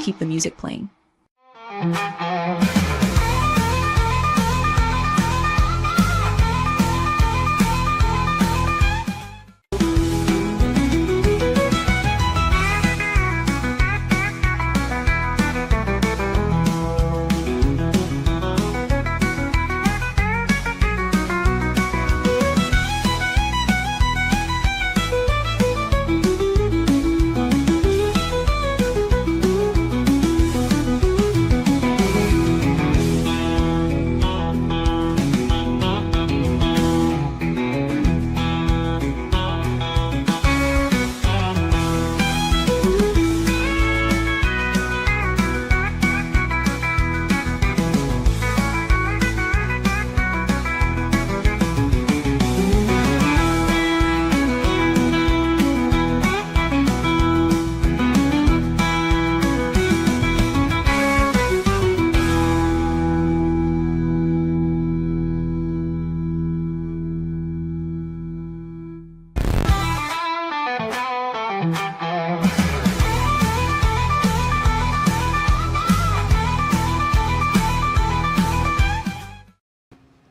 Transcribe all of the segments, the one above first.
keep the music playing.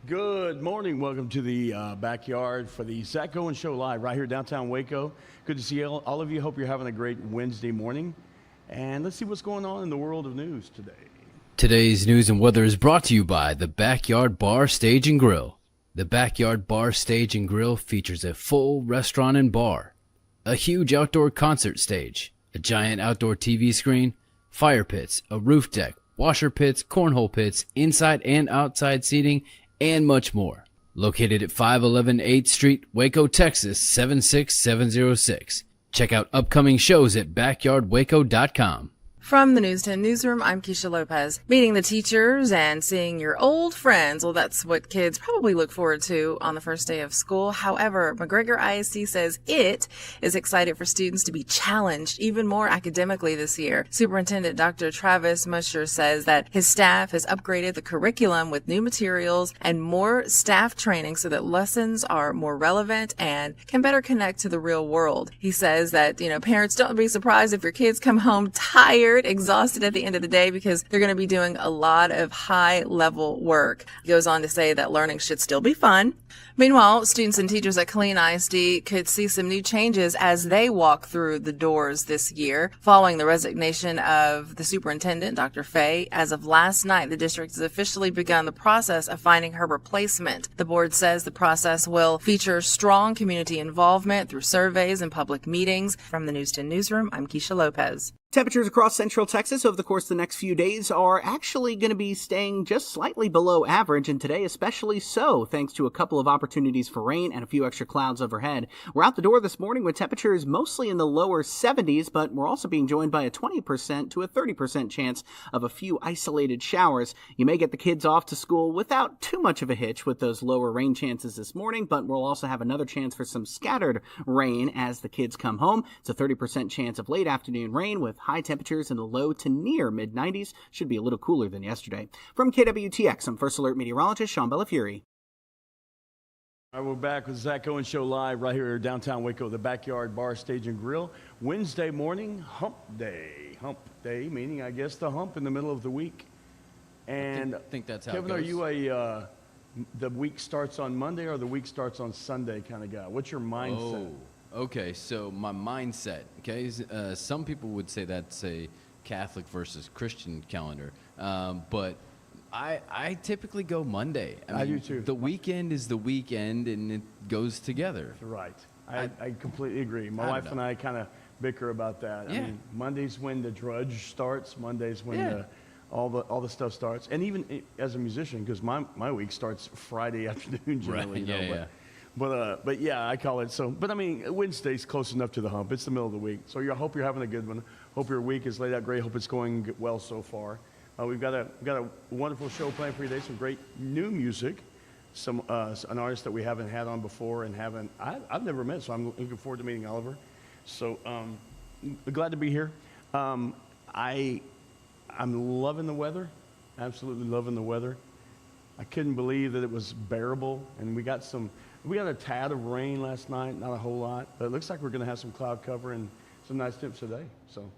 Good morning. Welcome to the backyard for the Zack Owen Show live right here downtown Waco. Good to see all of you. Hope you're having a great Wednesday morning. And let's see what's going on in the world of news today. Today's news and weather is brought to you by the Backyard Bar, Stage and Grill. The Backyard Bar, Stage and Grill features a full restaurant and bar, a huge outdoor concert stage, a giant outdoor TV screen, fire pits, a roof deck, washer pits, cornhole pits, inside and outside seating, and much more. Located at 511 8th Street, Waco, Texas, 76706. Check out upcoming shows at backyardwaco.com. From the News 10 Newsroom, I'm Keisha Lopez. Meeting the teachers and seeing your old friends, well, that's what kids probably look forward to on the first day of school. However, McGregor ISD says it is excited for students to be challenged even more academically this year. Superintendent Dr. Travis Musher says that his staff has upgraded the curriculum with new materials and more staff training so that lessons are more relevant and can better connect to the real world. He says that, parents, don't be surprised if your kids come home tired, exhausted at the end of the day because they're going to be doing a lot of high level work. He goes on to say that learning should still be fun. Meanwhile, students and teachers at Killeen ISD could see some new changes as they walk through the doors this year. Following the resignation of the superintendent, Dr. Fay, as of last night, the district has officially begun the process of finding her replacement. The board says the process will feature strong community involvement through surveys and public meetings. From the News 10 Newsroom, I'm Keisha Lopez. Temperatures across central Texas over the course of the next few days are actually going to be staying just slightly below average, and today especially so, thanks to a couple of opportunities for rain and a few extra clouds overhead. We're out the door this morning with temperatures mostly in the lower 70s, but we're also being joined by a 20% to a 30% chance of a few isolated showers. You may get the kids off to school without too much of a hitch with those lower rain chances this morning, but we'll also have another chance for some scattered rain as the kids come home. It's a 30% chance of late afternoon rain with high temperatures in the low to near mid-90s. Should be a little cooler than yesterday. From KWTX, I'm First Alert Meteorologist Sean Bellafury. All right, we're back with Zack Owen Show live right here downtown Waco, the Backyard Bar, Stage and Grill. Wednesday morning, hump day. Hump day, meaning, I guess, the hump in the middle of the week. And I think that's how Kevin, it goes. are you the week starts on Monday or the week starts on Sunday kind of guy? What's your mindset? Okay, so my mindset, okay, some people would say that's a Catholic versus Christian calendar, but I typically go Monday. I do too. The weekend is the weekend, and it goes together. Right. I completely agree. My wife and I kind of bicker about that. Yeah. I mean, Monday's when the drudge starts. Monday's when all the stuff starts. And even as a musician, because my week starts Friday afternoon generally. Right. But yeah, I call it so. But I mean, Wednesday's close enough to the hump. It's the middle of the week. So I hope you're having a good one. Hope your week is laid out great. Hope it's going well so far. We've got a wonderful show planned for you today. Some great new music. An artist that we haven't had on before and I've never met. So I'm looking forward to meeting Oliver. So glad to be here. I'm loving the weather. Absolutely loving the weather. I couldn't believe that it was bearable, and we got a tad of rain last night, not a whole lot, but it looks like we're going to have some cloud cover and some nice temps today. So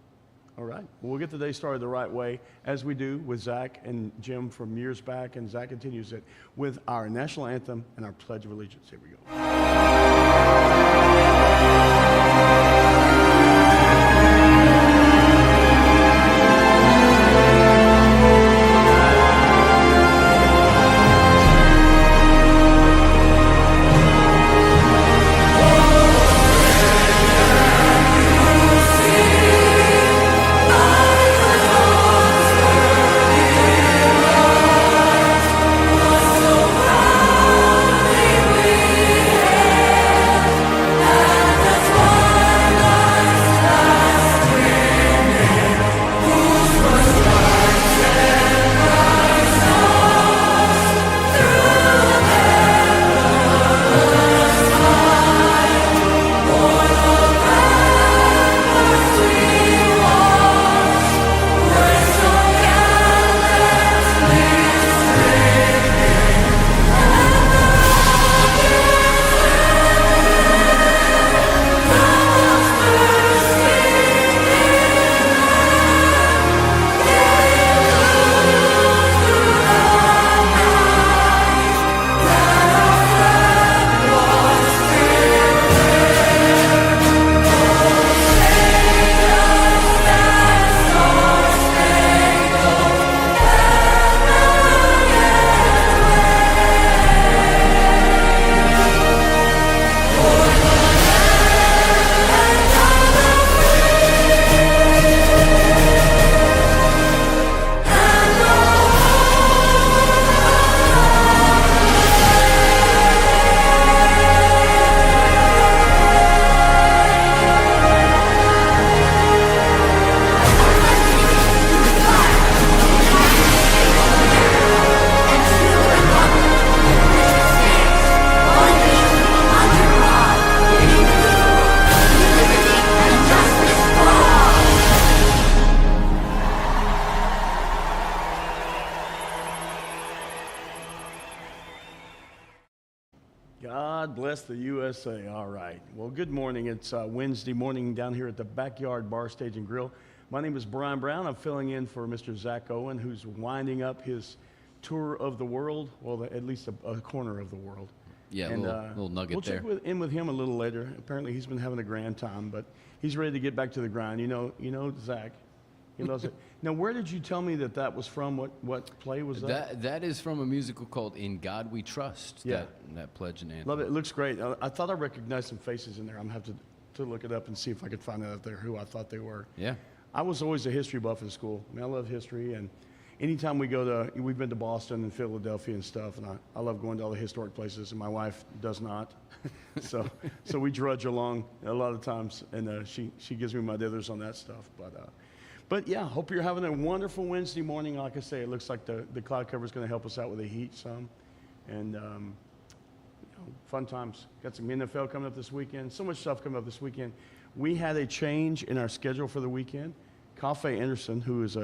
All right. Well, we'll get the day started the right way, as we do with Zach and Jim from years back, and Zach continues it with our national anthem and our Pledge of Allegiance. Here we go. God bless the USA. All right. Well, good morning. It's Wednesday morning down here at the Backyard Bar, Stage and Grill. My name is Brian Brown. I'm filling in for Mr. Zack Owen, who's winding up his tour of the world, well, at least a corner of the world. Yeah, and, little nugget we'll there. check in with him a little later. Apparently, he's been having a grand time, but he's ready to get back to the grind. You know, Zach. He loves it. Now, where did you tell me that was from? What play was that? That is from a musical called "In God We Trust." Yeah. That pledge and anthem. Love it. It looks great. I thought I recognized some faces in there. I'm going to have to look it up and see if I could find out if they're who I thought they were. Yeah. I was always a history buff in school. I mean, I love history, and anytime we've been to Boston and Philadelphia and stuff, and I love going to all the historic places, and my wife does not. so we drudge along a lot of times, and she gives me my dithers on that stuff. But yeah, hope you're having a wonderful Wednesday morning. Like I say, it looks like the cloud cover is going to help us out with the heat some, and fun times. Got some NFL coming up this weekend. So much stuff coming up this weekend. We had a change in our schedule for the weekend. Cafe Anderson, who is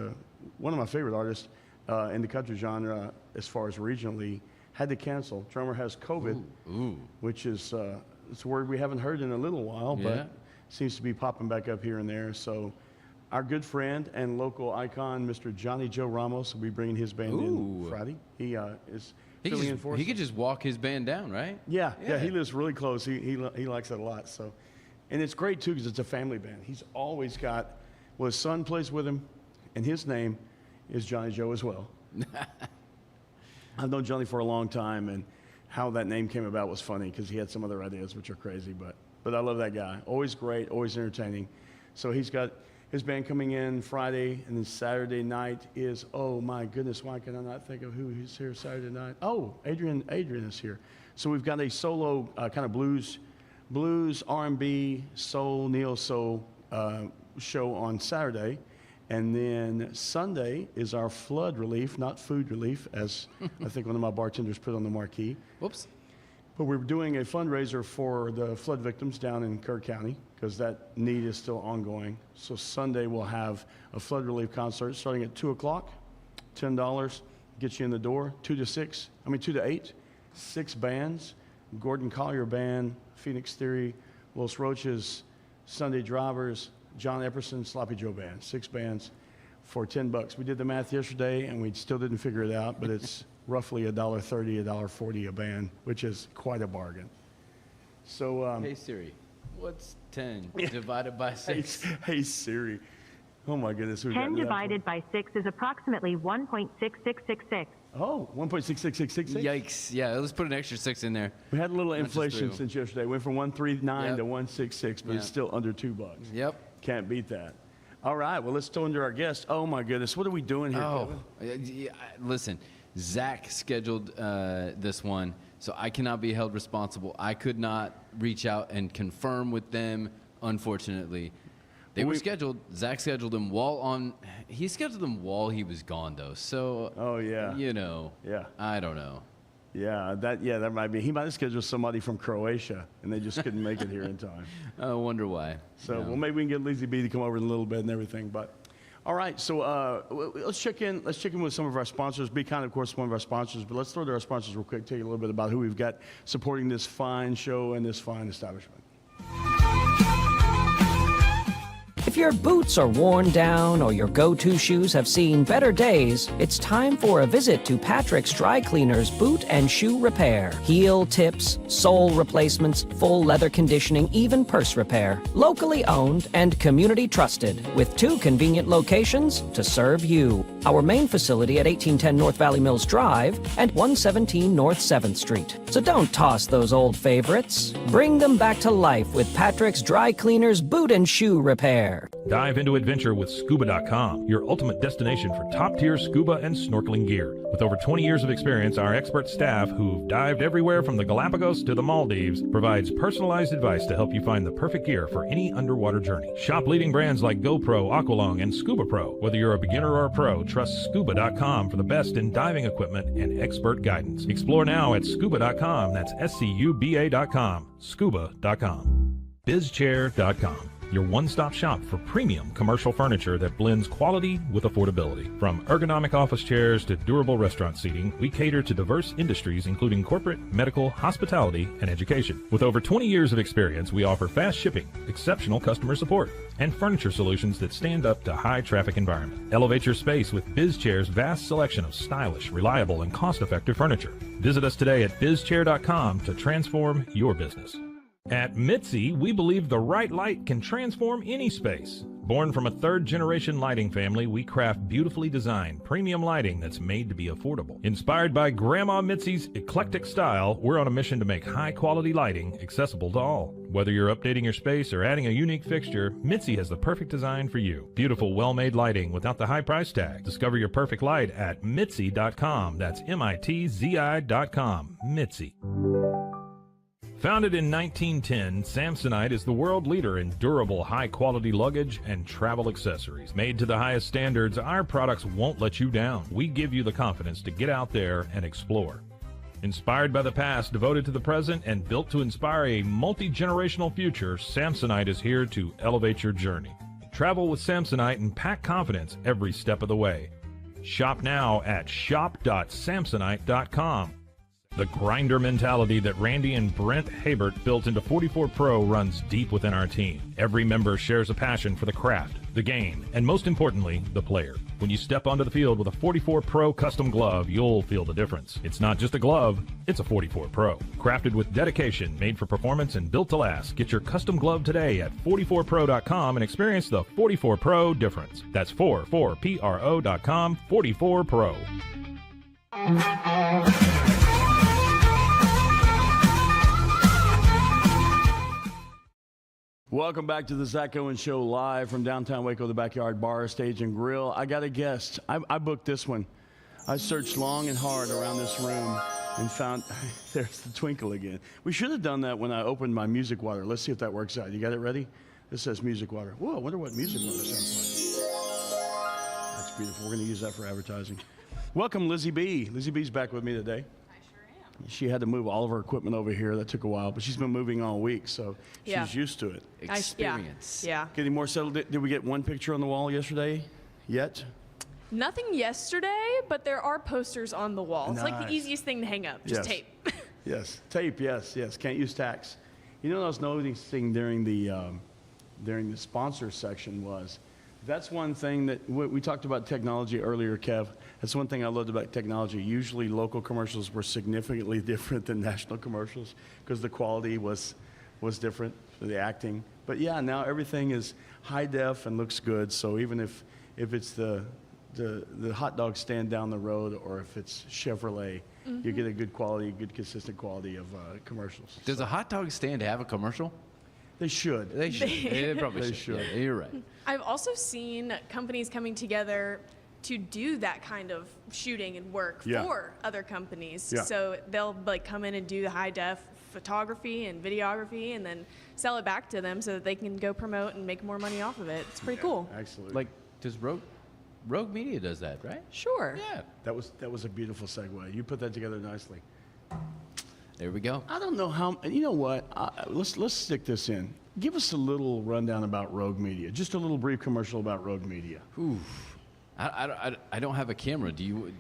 one of my favorite artists in the country genre as far as regionally, had to cancel. Drummer has COVID, which is it's a word we haven't heard in a little while, but seems to be popping back up here and there. So our good friend and local icon, Mr. Johnny Joe Ramos, will be bringing his band in Friday. He is filling in for us. He could just walk his band down, right? Yeah, he lives really close. He likes it a lot. So, and it's great too because it's a family band. He's always got, well, his son plays with him, and his name is Johnny Joe as well. I've known Johnny for a long time, and how that name came about was funny because he had some other ideas which are crazy, but I love that guy. Always great, always entertaining. So he's got his band coming in Friday, and then Saturday night is, oh my goodness, why can I not think of who is here Saturday night? Oh, Adrian is here. So we've got a solo kind of blues, R&B, soul, neo-soul show on Saturday. And then Sunday is our flood relief, not food relief, as I think one of my bartenders put on the marquee. Whoops. But we're doing a fundraiser for the flood victims down in Kerr County because that need is still ongoing. So Sunday we'll have a flood relief concert starting at 2 o'clock, $10, gets you in the door, 2 to 8, 6 bands, Gordon Collier Band, Phoenix Theory, Los Roches, Sunday Drivers, John Epperson Sloppy Joe Band, 6 bands for $10. We did the math yesterday, and we still didn't figure it out, but it's roughly $1.30, $1.40 a band, which is quite a bargain. So, Hey Siri, what's 10 divided by 6? Hey Siri. Oh my goodness. 10 divided by 6 is approximately 1.6666. Oh, 1.66666. Yikes! Yeah, let's put an extra 6 in there. We had a little Not just inflation through. since yesterday. Went from 139 Yep. to 166, but it's Yep. still under $2. Yep. Can't beat that. All right, well, let's turn to our guest. Oh my goodness, what are we doing here, Kevin? Yeah, listen, Zach scheduled this one, so I cannot be held responsible. I could not reach out and confirm with them, unfortunately. They were scheduled. Zach scheduled them he scheduled them while he was gone, though. So, Oh yeah. Yeah. I don't know. Yeah, that might be. He might have scheduled somebody from Croatia, and they just couldn't make it here in time. I wonder why. So, Yeah. well, maybe we can get Lizzie B to come over in a little bit and everything. But, all right. So, let's check in. Let's check in with some of our sponsors. Be Kind, of course, one of our sponsors. But let's throw to our sponsors real quick. Tell you a little bit about who we've got supporting this fine show and this fine establishment. If your boots are worn down or your go-to shoes have seen better days, it's time for a visit to Patrick's Dry Cleaners Boot and Shoe Repair. Heel tips, sole replacements, full leather conditioning, even purse repair. Locally owned and community trusted, with 2 convenient locations to serve you. Our main facility at 1810 North Valley Mills Drive and 117 North 7th Street. So don't toss those old favorites. Bring them back to life with Patrick's Dry Cleaners Boot and Shoe Repair. Dive into adventure with Scuba.com, your ultimate destination for top-tier scuba and snorkeling gear. With over 20 years of experience, our expert staff, who've dived everywhere from the Galapagos to the Maldives, provides personalized advice to help you find the perfect gear for any underwater journey. Shop leading brands like GoPro, Aqualung, and Scuba Pro. Whether you're a beginner or a pro, trust Scuba.com for the best in diving equipment and expert guidance. Explore now at Scuba.com. That's SCUBA.com. Scuba.com. BizChair.com. Your one-stop shop for premium commercial furniture that blends quality with affordability. From ergonomic office chairs to durable restaurant seating, we cater to diverse industries including corporate, medical, hospitality, and education. With over 20 years of experience, we offer fast shipping, exceptional customer support, and furniture solutions that stand up to high-traffic environment. Elevate your space with BizChair's vast selection of stylish, reliable, and cost-effective furniture. Visit us today at BizChair.com to transform your business. At Mitzi, we believe the right light can transform any space. Born from a third-generation lighting family, we craft beautifully designed, premium lighting that's made to be affordable. Inspired by Grandma Mitzi's eclectic style, we're on a mission to make high-quality lighting accessible to all. Whether you're updating your space or adding a unique fixture, Mitzi has the perfect design for you. Beautiful, well-made lighting without the high price tag. Discover your perfect light at Mitzi.com. That's MITZI.com. Mitzi. Founded in 1910, Samsonite is the world leader in durable, high-quality luggage and travel accessories. Made to the highest standards, our products won't let you down. We give you the confidence to get out there and explore. Inspired by the past, devoted to the present, and built to inspire a multi-generational future, Samsonite is here to elevate your journey. Travel with Samsonite and pack confidence every step of the way. Shop now at shop.samsonite.com. The grinder mentality that Randy and Brent Habert built into 44 Pro runs deep within our team. Every member shares a passion for the craft, the game, and most importantly, the player. When you step onto the field with a 44 Pro custom glove, you'll feel the difference. It's not just a glove, it's a 44 Pro. Crafted with dedication, made for performance, and built to last. Get your custom glove today at 44pro.com and experience the 44 Pro difference. That's 44pro.com, 44 Pro. Welcome back to the Zack Owen Show, live from downtown Waco, the Backyard Bar, Stage, and Grill. I got a guest. I booked this one. I searched long and hard around this room and found, there's the twinkle again. We should have done that when I opened my music water. Let's see if that works out. You got it ready? This says music water. Whoa, I wonder what music water sounds like. That's beautiful. We're going to use that for advertising. Welcome, Lizzie B. Lizzie B's back with me today. She had to move all of her equipment over here. That took a while, but she's been moving all week, so she's used to it. Experience. Yeah. Getting more settled. Did we get one picture on the wall yesterday yet? Nothing yesterday, but there are posters on the wall. It's like the Nice. easiest thing to hang up, just Yes. tape. Yes. Tape, yes. Can't use tacks. You know what I was noticing during the during the sponsor section was, that's one thing that we talked about technology earlier, Kev. That's one thing I loved about technology. Usually local commercials were significantly different than national commercials because the quality was different, the acting. But yeah, now everything is high def and looks good. So even if it's the hot dog stand down the road or if it's Chevrolet, you get a good quality, good consistent quality of commercials. Does a hot dog stand have a commercial? They should. They should. They probably They should. should. Yeah, you're right. I've also seen companies coming together to do that kind of shooting and work Yeah. for other companies. Yeah. So they'll like come in and do the high def photography and videography and then sell it back to them so that they can go promote and make more money off of it. It's pretty cool. Absolutely. Like, does Rogue Media does that, right? Sure. Yeah. that was a beautiful segue. You put that together nicely. There we go. I don't know how. You know what? Let's stick this in. Give us a little rundown about Rogue Media. Just a little brief commercial about Rogue Media. I don't have a camera. Do you?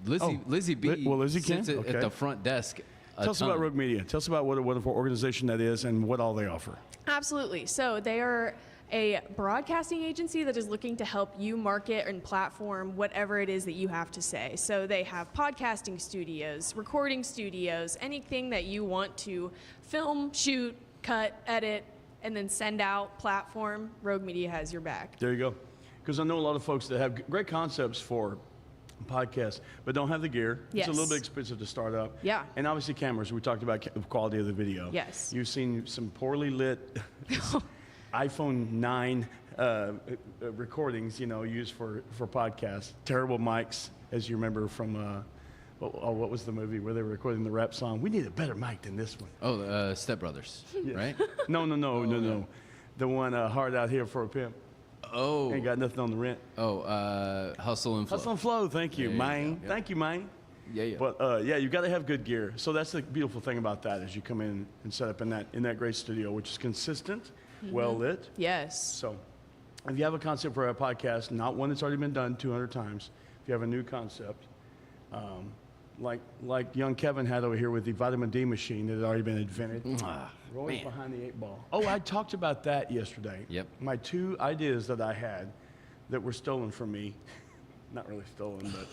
Lizzie B. Well, Lizzie sits can? at Okay. the front desk. Tell us about Rogue Media. Tell us about what a wonderful organization that is and what all they offer. Absolutely. So they are a broadcasting agency that is looking to help you market and platform whatever it is that you have to say. So they have podcasting studios, recording studios, anything that you want to film, shoot, cut, edit, and then send out, platform. Rogue Media has your back. There you go. Because I know a lot of folks that have great concepts for podcasts, but don't have the gear. Yes. It's a little bit expensive to start up. Yeah. And obviously cameras. We talked about the quality of the video. Yes. You've seen some poorly lit iPhone 9 recordings, used for podcasts. Terrible mics, as you remember from, what was the movie where they were recording the rap song? We need a better mic than this one. Oh, Step Brothers, right? No. The one, Hard Out Here for a Pimp. Oh. Ain't got nothing on the rent. Hustle and Flow. Hustle and Flow, thank you, There you man. go, yeah. Thank you, man. Yeah. But you got to have good gear. So that's the beautiful thing about that is you come in and set up in that great studio, which is consistent, well lit. Yes. So if you have a concept for a podcast, not one that's already been done 200 times, if you have a new concept, like young Kevin had over here with the vitamin D machine that had already been invented, rolling man. behind the 8 ball. Oh, I talked about that yesterday. Yep. My 2 ideas that I had that were stolen from me, not really stolen, but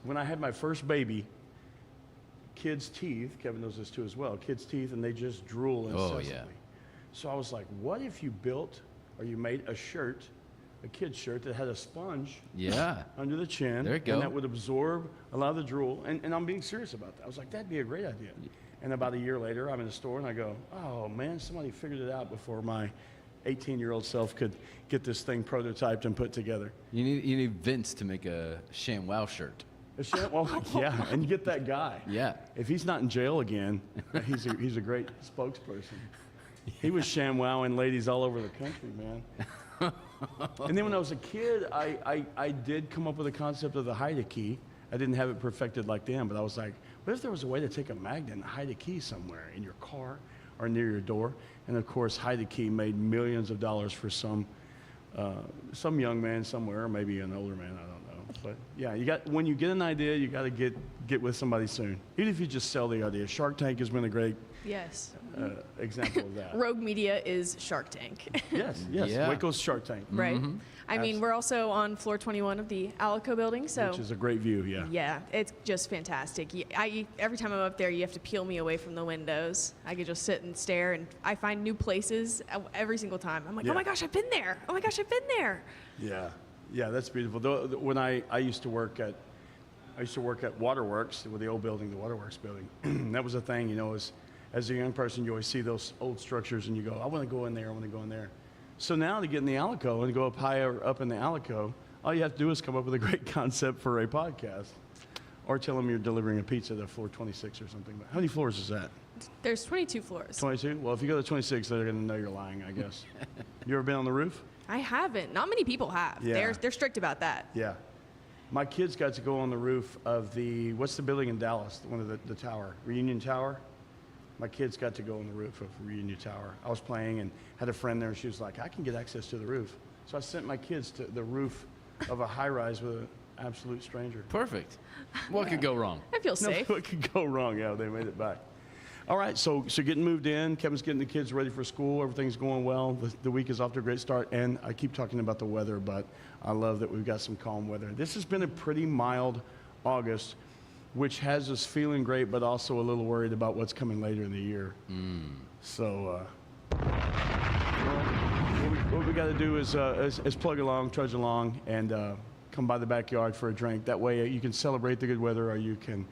when I had my first baby, kids' teeth, Kevin knows this too as well, kids' teeth, and they just drool incessantly. Oh, yeah. So I was like, what if you built or you made a shirt, a kid's shirt that had a sponge Yeah. under the chin. There you go. And that would absorb a lot of the drool. And I'm being serious about that. I was like, that'd be a great idea. And about a year later, I'm in the store and I go, oh man, somebody figured it out before my 18-year-old self could get this thing prototyped and put together. You need Vince to make a ShamWow shirt. Well, yeah, and get that guy. Yeah. If he's not in jail again, he's a great spokesperson. He was ShamWowing ladies all over the country, man. And then when I was a kid, I did come up with a concept of the hide a key. I didn't have it perfected like them, but I was like, what if there was a way to take a magnet and hide a key somewhere in your car or near your door? And of course, hide a key made millions of dollars for some young man somewhere, or maybe an older man, I don't know. But yeah, when you get an idea, you got to get with somebody soon. Even if you just sell the idea. Shark Tank has been a great Yes. example of that. Rogue Media is Shark Tank. Yes. Yeah. Waco's Shark Tank. Right. I mean, we're also on floor 21 of the Alico building, so Which is a great view, yeah. yeah, it's just fantastic. Every time I'm up there, you have to peel me away from the windows. I could just sit and stare, and I find new places every single time. I'm like, Yeah. oh my gosh, I've been there. Oh my gosh, I've been there. Yeah, that's beautiful. When I used to work at Waterworks, with the old building, the Waterworks building. That was a thing, as a young person, you always see those old structures and you go, I want to go in there, I want to go in there. So now to get in the Alico and go up higher up in the Alico, all you have to do is come up with a great concept for a podcast or tell them you're delivering a pizza to floor 26 or something. But how many floors is that? There's 22 floors. 22? Well, if you go to 26, they're going to know you're lying, I guess. You ever been on the roof? I haven't. Not many people have. Yeah. They're strict about that. Yeah. My kids got to go on the roof of what's the building in Dallas? One of the tower, Reunion Tower. My kids got to go on the roof of Reunion Tower. I was playing and had a friend there, and she was like, I can get access to the roof. So I sent my kids to the roof of a high-rise with an absolute stranger. Perfect. What could go wrong? I feel No, safe. what could go wrong? Yeah, they made it back. All right, so getting moved in. Kevin's getting the kids ready for school. Everything's going well. The week is off to a great start. And I keep talking about the weather, but I love that we've got some calm weather. This has been a pretty mild August, which has us feeling great, but also a little worried about what's coming later in the year. So what we got to do is plug along, trudge along, and come by the backyard for a drink. That way you can celebrate the good weather, or you can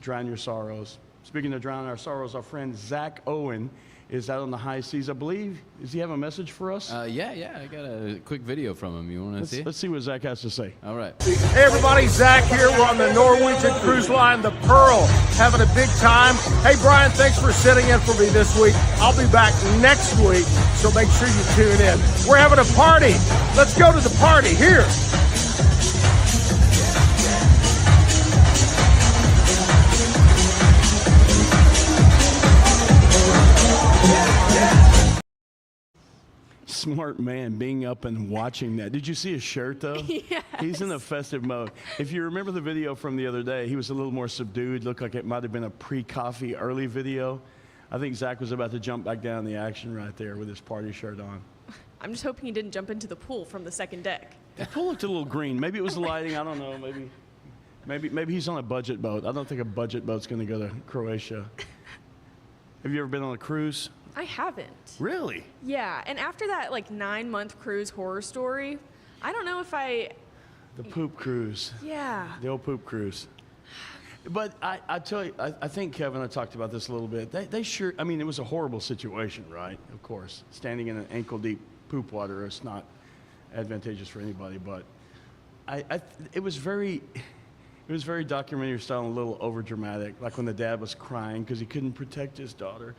drown your sorrows. Speaking of drowning our sorrows, our friend Zack Owen is out on the high seas. I believe, does he have a message for us? Yeah. I got a quick video from him. You want to see? Let's see what Zack has to say. All right. Hey everybody, Zach here. We're on the Norwegian Cruise Line, the Pearl, having a big time. Hey Brian, thanks for sitting in for me this week. I'll be back next week, so make sure you tune in. We're having a party. Let's go to the party here. Smart man being up and watching that. Did you see his shirt, though? Yes. He's in a festive mode. If you remember the video from the other day, he was a little more subdued. Looked like it might have been a pre-coffee early video. I think Zach was about to jump back down the action right there with his party shirt on. I'm just hoping he didn't jump into the pool from the second deck. The pool looked a little green. Maybe it was the lighting. I don't know. Maybe he's on a budget boat. I don't think a budget boat's going to go to Croatia. Have you ever been on a cruise? I haven't. Really? Yeah, and after that 9-month cruise horror story, I don't know if The poop cruise. Yeah. The old poop cruise. But I tell you, I think Kevin, I talked about this a little bit. They sure, I mean, it was a horrible situation, right? Of course, standing in an ankle-deep poop water is not advantageous for anybody. But it was very documentary style and a little overdramatic, like when the dad was crying because he couldn't protect his daughter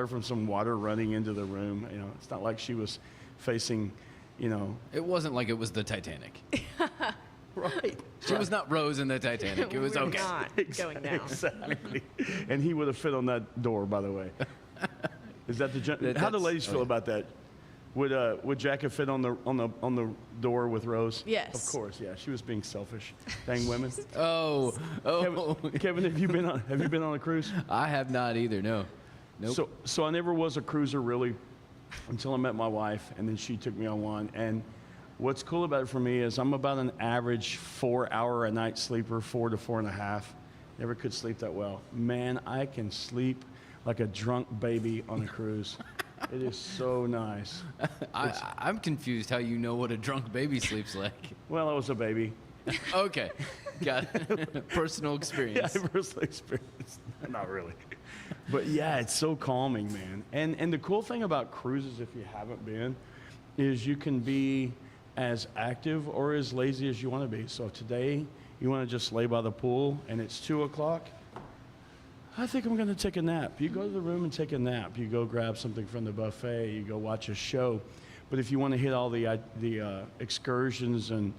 from some water running into the room. You know, it's not like she was facing, you know. It wasn't like it was the Titanic. Right. She was not Rose in the Titanic. It was We're okay. not going down. Exactly. And he would have fit on that door, by the way. Is that how do ladies feel about that? Would Jack have fit on the door with Rose? Yes. Of course, yeah. She was being selfish. Dang women. Oh. Kevin, have you been on a cruise? I have not either. No. Nope. So I never was a cruiser really until I met my wife, and then she took me on one. And what's cool about it for me is I'm about an average 4-hour a night sleeper, 4 to 4.5. Never could sleep that well. Man, I can sleep like a drunk baby on a cruise. It is so nice. I'm confused how you know what a drunk baby sleeps like. Well, I was a baby. Okay. Got it. Personal experience. Yeah, personal experience. Not really. But yeah, it's so calming, man. And the cool thing about cruises, if you haven't been, is you can be as active or as lazy as you want to be. So if today you want to just lay by the pool and it's 2 o'clock, I think I'm going to take a nap. You go to the room and take a nap. You go grab something from the buffet. You go watch a show. But if you want to hit all the excursions and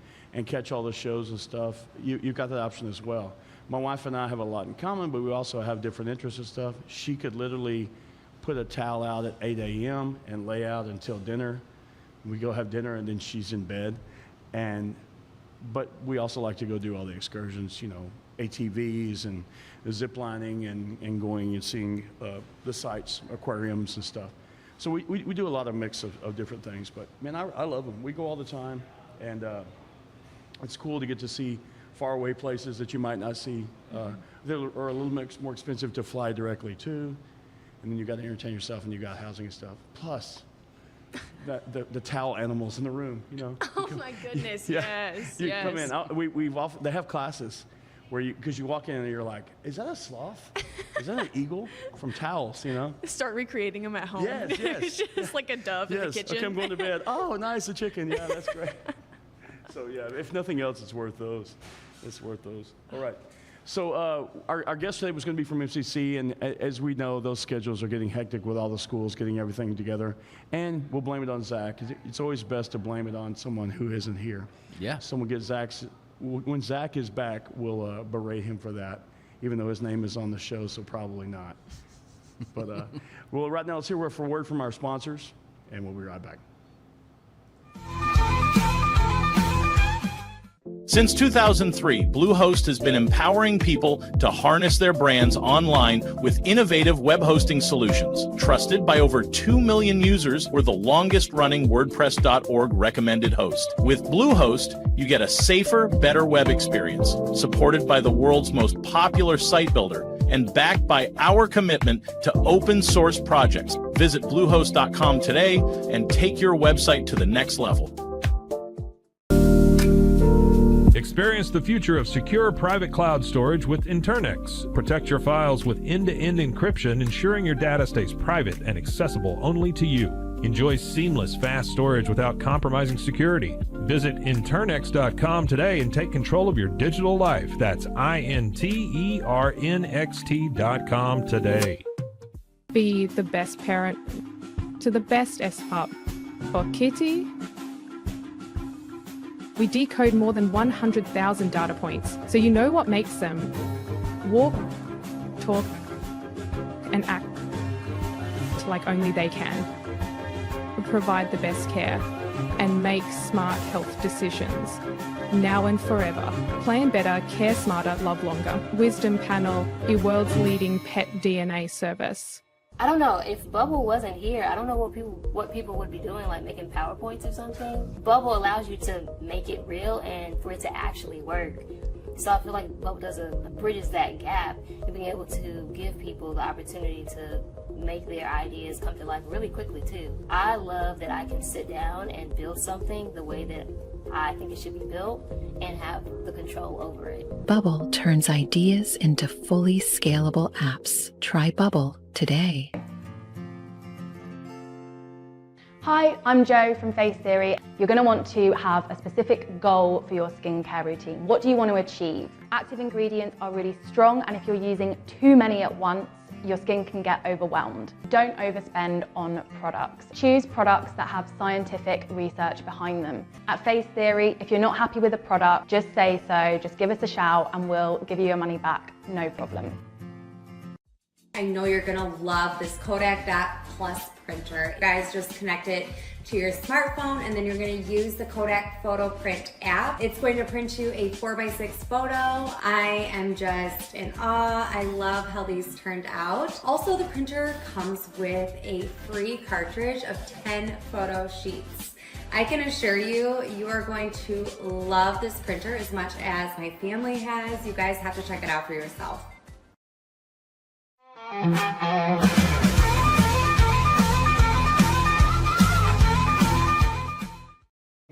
catch all the shows and stuff, you've got that option as well. My wife and I have a lot in common, but we also have different interests and stuff. She could literally put a towel out at 8 a.m. and lay out until dinner. We go have dinner, and then she's in bed. But we also like to go do all the excursions, you know, ATVs and the zip lining and going and seeing the sites, aquariums and stuff. So we do a lot of mix of different things. But, man, I love them. We go all the time, and it's cool to get to see faraway places that you might not see. They are a little more expensive to fly directly to, and then you got to entertain yourself, and you got housing and stuff. Plus, the towel animals in the room, you know. Oh my goodness! Yeah. Yes. You yes. come in. They have classes where because you walk in and you're like, is that a sloth? Is that an eagle? From towels, you know. Start recreating them at home. Yes. It's just like a dove in the kitchen. Okay, I'm going to bed. Oh, nice, a chicken. Yeah, that's great. So yeah, if nothing else, it's worth those. It's worth those. All right. So our guest today was going to be from MCC, and as we know, those schedules are getting hectic with all the schools getting everything together. And we'll blame it on Zach. It's always best to blame it on someone who isn't here. Yeah. Someone gets when Zach is back, we'll berate him for that, even though his name is on the show, so probably not. But well, right now, let's hear a word from our sponsors, and we'll be right back. Since 2003, Bluehost has been empowering people to harness their brands online with innovative web hosting solutions. Trusted by over 2 million users, we're the longest-running WordPress.org recommended host. With Bluehost, you get a safer, better web experience, supported by the world's most popular site builder, and backed by our commitment to open source projects. Visit Bluehost.com today and take your website to the next level. Experience the future of secure private cloud storage with Internix. Protect your files with end-to-end encryption, ensuring your data stays private and accessible only to you. Enjoy seamless, fast storage without compromising security. Visit Internix.com today and take control of your digital life. That's INTERNXT.com today. Be the best parent to the best S-Pup. For Kitty, we decode more than 100,000 data points, so you know what makes them walk, talk, and act like only they can. We provide the best care and make smart health decisions, now and forever. Plan better, care smarter, love longer. Wisdom Panel, the world's leading pet DNA service. I don't know, if Bubble wasn't here, I don't know what people would be doing, like making PowerPoints or something. Bubble allows you to make it real and for it to actually work. So I feel like Bubble bridges that gap and being able to give people the opportunity to make their ideas come to life really quickly too. I love that I can sit down and build something the way that I think it should be built and have the control over it. Bubble turns ideas into fully scalable apps. Try Bubble today. Hi, I'm Jo from Face Theory. You're going to want to have a specific goal for your skincare routine. What do you want to achieve? Active ingredients are really strong, and if you're using too many at once, your skin can get overwhelmed. Don't overspend on products. Choose products that have scientific research behind them. At Face Theory, if you're not happy with a product, just say so, just give us a shout and we'll give you your money back, no problem. I know you're gonna love this Kodak Plus printer. You guys just connect it to your smartphone and then you're gonna use the Kodak Photo Print app. It's going to print you a 4x6 photo. I am just in awe. I love how these turned out. Also, the printer comes with a free cartridge of 10 photo sheets. I can assure you, you are going to love this printer as much as my family has. You guys have to check it out for yourself.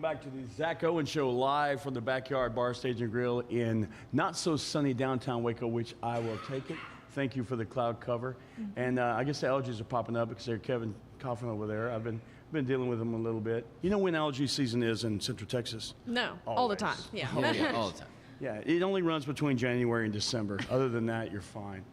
Back to the Zack Owen Show live from the Backyard Bar, Stage and Grill in not so sunny downtown Waco, which I will take it. Thank you for the cloud cover. And I guess the allergies are popping up because there's Kevin coughing over there. I've been dealing with them a little bit. You know when allergy season is in Central Texas? No, Always. all the time. Yeah. All the time. Yeah, it only runs between January and December. Other than that, you're fine.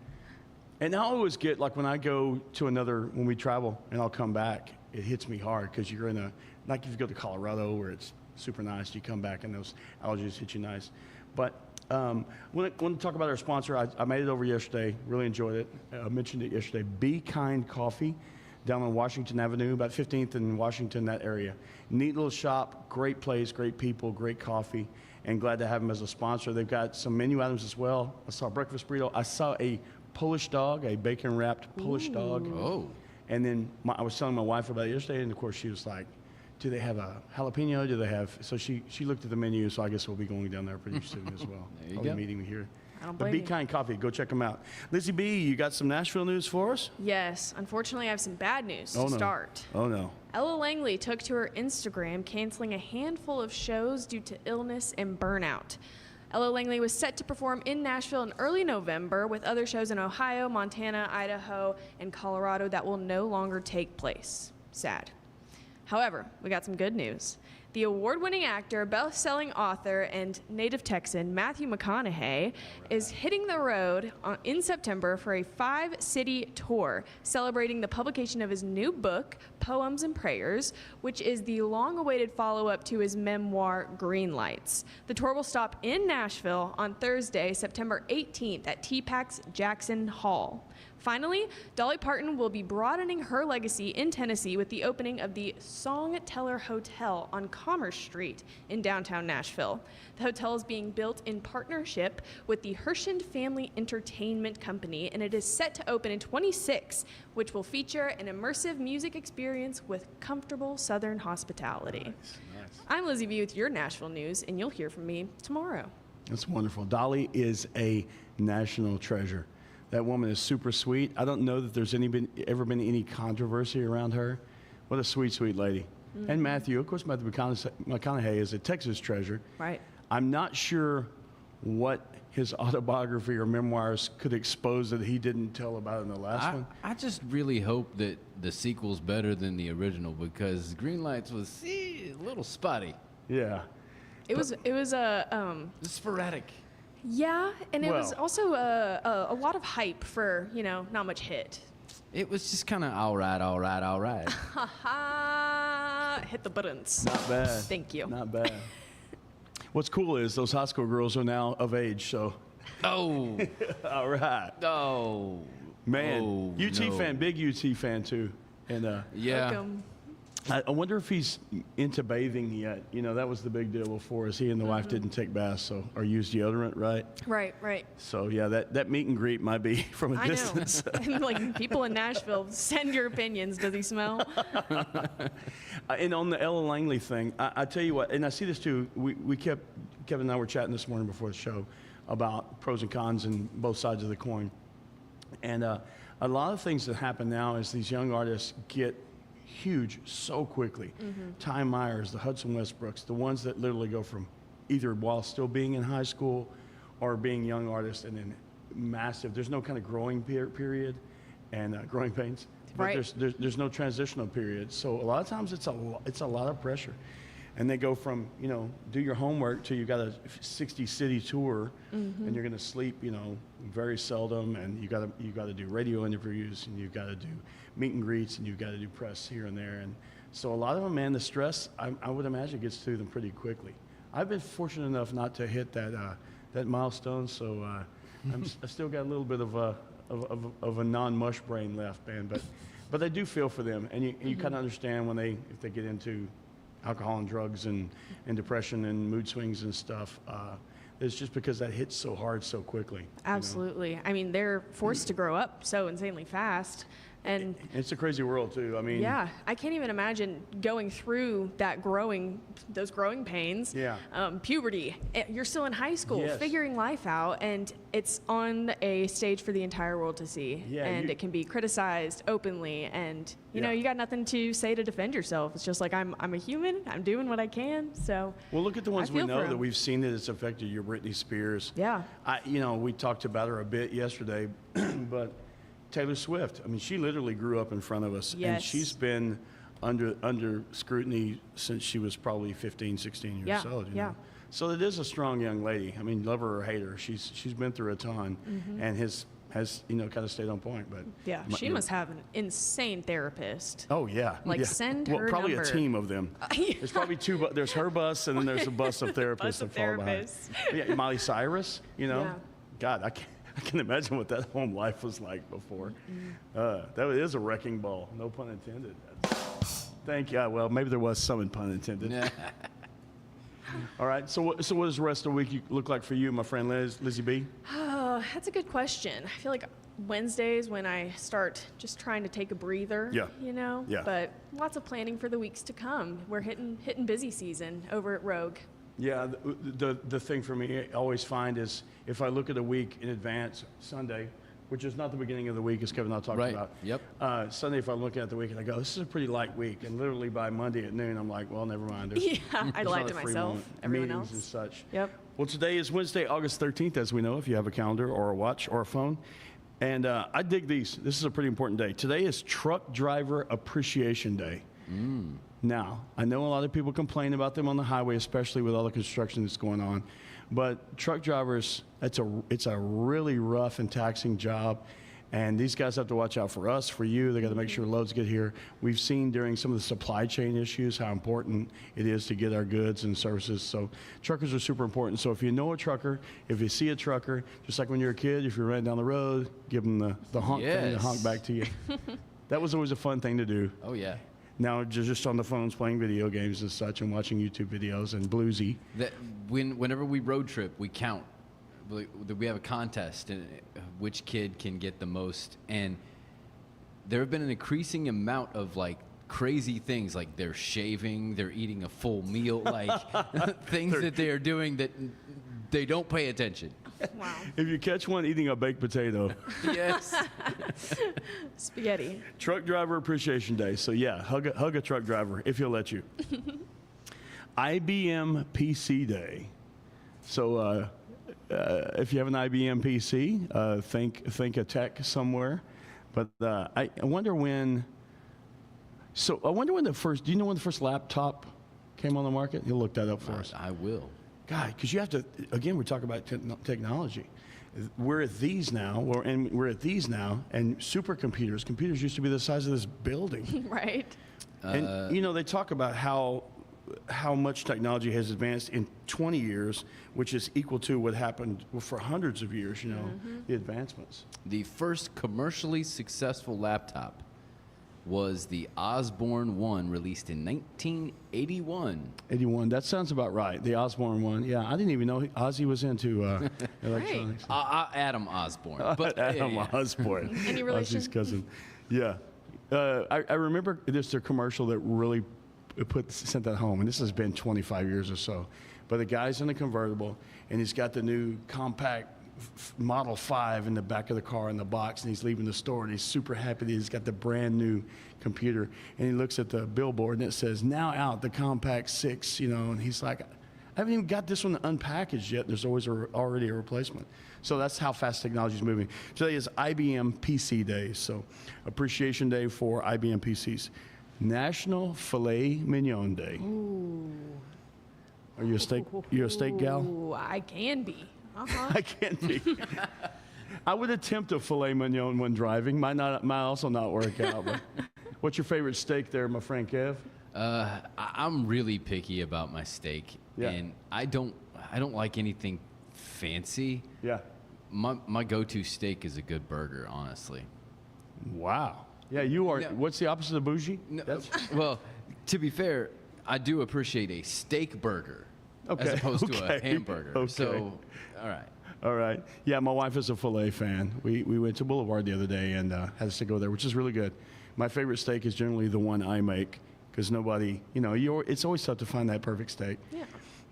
And I always get, like when I go to when we travel and I'll come back, it hits me hard because you're in like if you go to Colorado where it's super nice, you come back and those allergies hit you nice. But I want to talk about our sponsor. I made it over yesterday, really enjoyed it. I mentioned it yesterday. Be Kind Coffee down on Washington Avenue, about 15th and Washington, that area. Neat little shop, great place, great people, great coffee, and glad to have them as a sponsor. They've got some menu items as well. I saw a breakfast burrito. I saw a Polish dog, a bacon-wrapped Polish dog. Oh. And then I was telling my wife about it yesterday, and of course she was like, do they have a jalapeno? Do they have, so she looked at the menu, so I guess we'll be going down there pretty soon as well. There you I'll go. be meeting here. I don't But blame Be you. Kind Coffee, go check them out. Lizzie B, you got some Nashville news for us? Yes, unfortunately, I have some bad news Oh, to no. start. Oh no. Ella Langley took to her Instagram, canceling a handful of shows due to illness and burnout. Ella Langley was set to perform in Nashville in early November with other shows in Ohio, Montana, Idaho, and Colorado that will no longer take place. Sad. However, we got some good news. The award-winning actor, best-selling author, and native Texan Matthew McConaughey is hitting the road in September for a 5-city tour celebrating the publication of his new book, Poems and Prayers, which is the long-awaited follow-up to his memoir, Green Lights. The tour will stop in Nashville on Thursday, September 18th at TPAC's Jackson Hall. Finally, Dolly Parton will be broadening her legacy in Tennessee with the opening of the Songteller Hotel on Commerce Street in downtown Nashville. The hotel is being built in partnership with the Hershend Family Entertainment Company, and it is set to open in 26, which will feature an immersive music experience with comfortable Southern hospitality. Nice. I'm Lizzie B with your Nashville news, and you'll hear from me tomorrow. That's wonderful. Dolly is a national treasure. That woman is super sweet. I don't know that there's ever been any controversy around her. What a sweet, sweet lady. Mm-hmm. And Matthew, of course, Matthew McConaughey is a Texas treasure. Right. I'm not sure what his autobiography or memoirs could expose that he didn't tell about in the last one. I just really hope that the sequel's better than the original, because Green Lights was a little spotty. Yeah. It was sporadic. Yeah, and it was also a lot of hype for, not much hit. It was just kind of all right. Hit the buttons. Not bad. Thank you. Not bad. What's cool is those high school girls are now of age, so. Oh. All right. Oh. Man, UT fan, big UT fan too. And yeah. Welcome. I wonder if he's into bathing yet. That was the big deal before, is he and the wife didn't take baths or use deodorant, right? Right. So yeah, that meet and greet might be from a distance. I know. Like, people in Nashville, send your opinions. Does he smell? And on the Ella Langley thing, I tell you what, and I see this too. Kevin and I were chatting this morning before the show about pros and cons and both sides of the coin. And a lot of things that happen now is these young artists get huge so quickly. Ty Myers, the Hudson Westbrooks, the ones that literally go from either while still being in high school or being young artists and then massive. There's no kind of growing period and growing pains. But Right. there's no transitional period. So a lot of times it's a lot of pressure. And they go from, do your homework to you got a 60 city tour and you're going to sleep, very seldom, and you got to do radio interviews, and you've got to do meet and greets, and you've got to do press here and there. And so a lot of them, man, the stress, I would imagine, gets to them pretty quickly. I've been fortunate enough not to hit that milestone, so I still got a little bit of a non-mush brain left, man. But I do feel for them, and you kind of understand when if they get into alcohol and drugs and depression and mood swings and stuff. It's just because that hits so hard so quickly. Absolutely. I mean, they're forced to grow up so insanely fast. And it's a crarazy world too. I mean, yeah, I can't even imagine going through those growing pains. Yeah. Puberty. You're still in high school, Yes. figuring life out, and it's on a stage for the entire world to see. Yeah, and it can be criticized openly, and you know, Yeah. you got nothing to say to defend yourself. It's just like, I'm a human. I'm doing what I can. So. Well, look at the ones I we feel know for that 'em. we've seen that it's affected. Your Britney Spears. Yeah. We talked about her a bit yesterday, but Taylor Swift. I mean, she literally grew up in front of us, and Yes. she's been under scrutiny since she was probably 15, 16 years Yeah, old. yeah. So it is a strong young lady. I mean, love her or hate her, she's been through a ton, and has kind of stayed on point. But Yeah, she must have an insane therapist. Oh yeah, Like, yeah. send well, her probably number. a team of them. There's probably two. There's her bus, and then there's a bus of therapists Bus of that follow behind. therapists. Yeah, Miley Cyrus. Yeah. God, I can imagine what that home life was like before. That is a wrecking ball. No pun intended. Thank you. Well, maybe there was some pun intended. All right. So what does the rest of the week look like for you, my friend Lizzie B? Oh, that's a good question. I feel like Wednesdays when I start just trying to take a breather. Yeah. Yeah. But lots of planning for the weeks to come. We're hitting busy season over at Rogue. Yeah, the thing for me I always find is if I look at a week in advance, Sunday, which is not the beginning of the week, as Kevin and I talked Right. about. Yep. Sunday, if I'm looking at the week and I go, this is a pretty light week, and literally by Monday at noon, I'm like, well, never mind. I lied to myself. Everyone meetings else. and such. Yep. Well, today is Wednesday, August 13th, as we know, if you have a calendar or a watch or a phone. And I dig these. This is a pretty important day. Today is Truck Driver Appreciation Day. Now, I know a lot of people complain about them on the highway, especially with all the construction that's going on. But truck drivers, it's a really rough and taxing job. And these guys have to watch out for us, for you. They got to make sure loads get here. We've seen during some of the supply chain issues how important it is to get our goods and services. So truckers are super important. So if you know a trucker, if you see a trucker, just like when you're a kid, if you're running down the road, give them the honk thing to honk back to you. That was always a fun thing to do. Oh, yeah. now just on the phones playing video games and such and watching YouTube videos and bluesy. Whenever we road trip, we count. We have a contest in which kid can get the most, and there have been an increasing amount of like crazy things, like they're shaving, they're eating a full meal, like things that they are doing that they don't pay attention. Wow. If you catch one eating a baked potato. Yes. Spaghetti. Truck Driver Appreciation Day. So yeah, hug a truck driver if he'll let you. IBM PC Day. So if you have an IBM PC, think a tech somewhere. But I wonder when. So I wonder when the first. Do you know when the first laptop came on the market? You'll look that up for us. I will. God, because you have to. Again, we talk about technology. We're at these now, and supercomputers. Computers used to be the size of this building. Right. And you know, they talk about how much technology has advanced in 20 years, which is equal to what happened for hundreds of years. You know, the advancements. The first commercially successful laptop was the Osborne 1, released in 1981. 81. That sounds about right. The Osborne 1. Yeah, I didn't even know Ozzy was into electronics. Adam Osborne. But Adam Osborne. Any relation? Ozzy's cousin. Yeah. I remember there's a commercial that really sent that home, and this has been 25 years or so. But the guy's in a convertible, and he's got the new compact Model 5 in the back of the car in the box, and he's leaving the store, and he's super happy that he's got the brand new computer, and he looks at the billboard, and it says, now out, the Compact 6, you know, and he's like, I haven't even got this one unpackaged yet. There's always already a replacement. So that's how fast technology is moving. Today is IBM PC Day, so Appreciation Day for IBM PCs. National Filet Mignon Day. Ooh. Are you a steak? You a steak gal? Ooh, I can be. I can't be. I would attempt a filet mignon when driving. Might also not work out. But what's your favorite steak there, my friend Kev? I'm really picky about my steak, and I don't like anything fancy. Yeah. My go-to steak is a good burger, honestly. Wow. Yeah, you are. What's the opposite of bougie? No, well, to be fair, I do appreciate a steak burger. As opposed to a hamburger. Okay. So, all right. All right. Yeah, my wife is a filet fan. We went to Boulevard the other day and had us to go there, which is really good. My favorite steak is generally the one I make because nobody, you know, it's always tough to find that perfect steak. Yeah.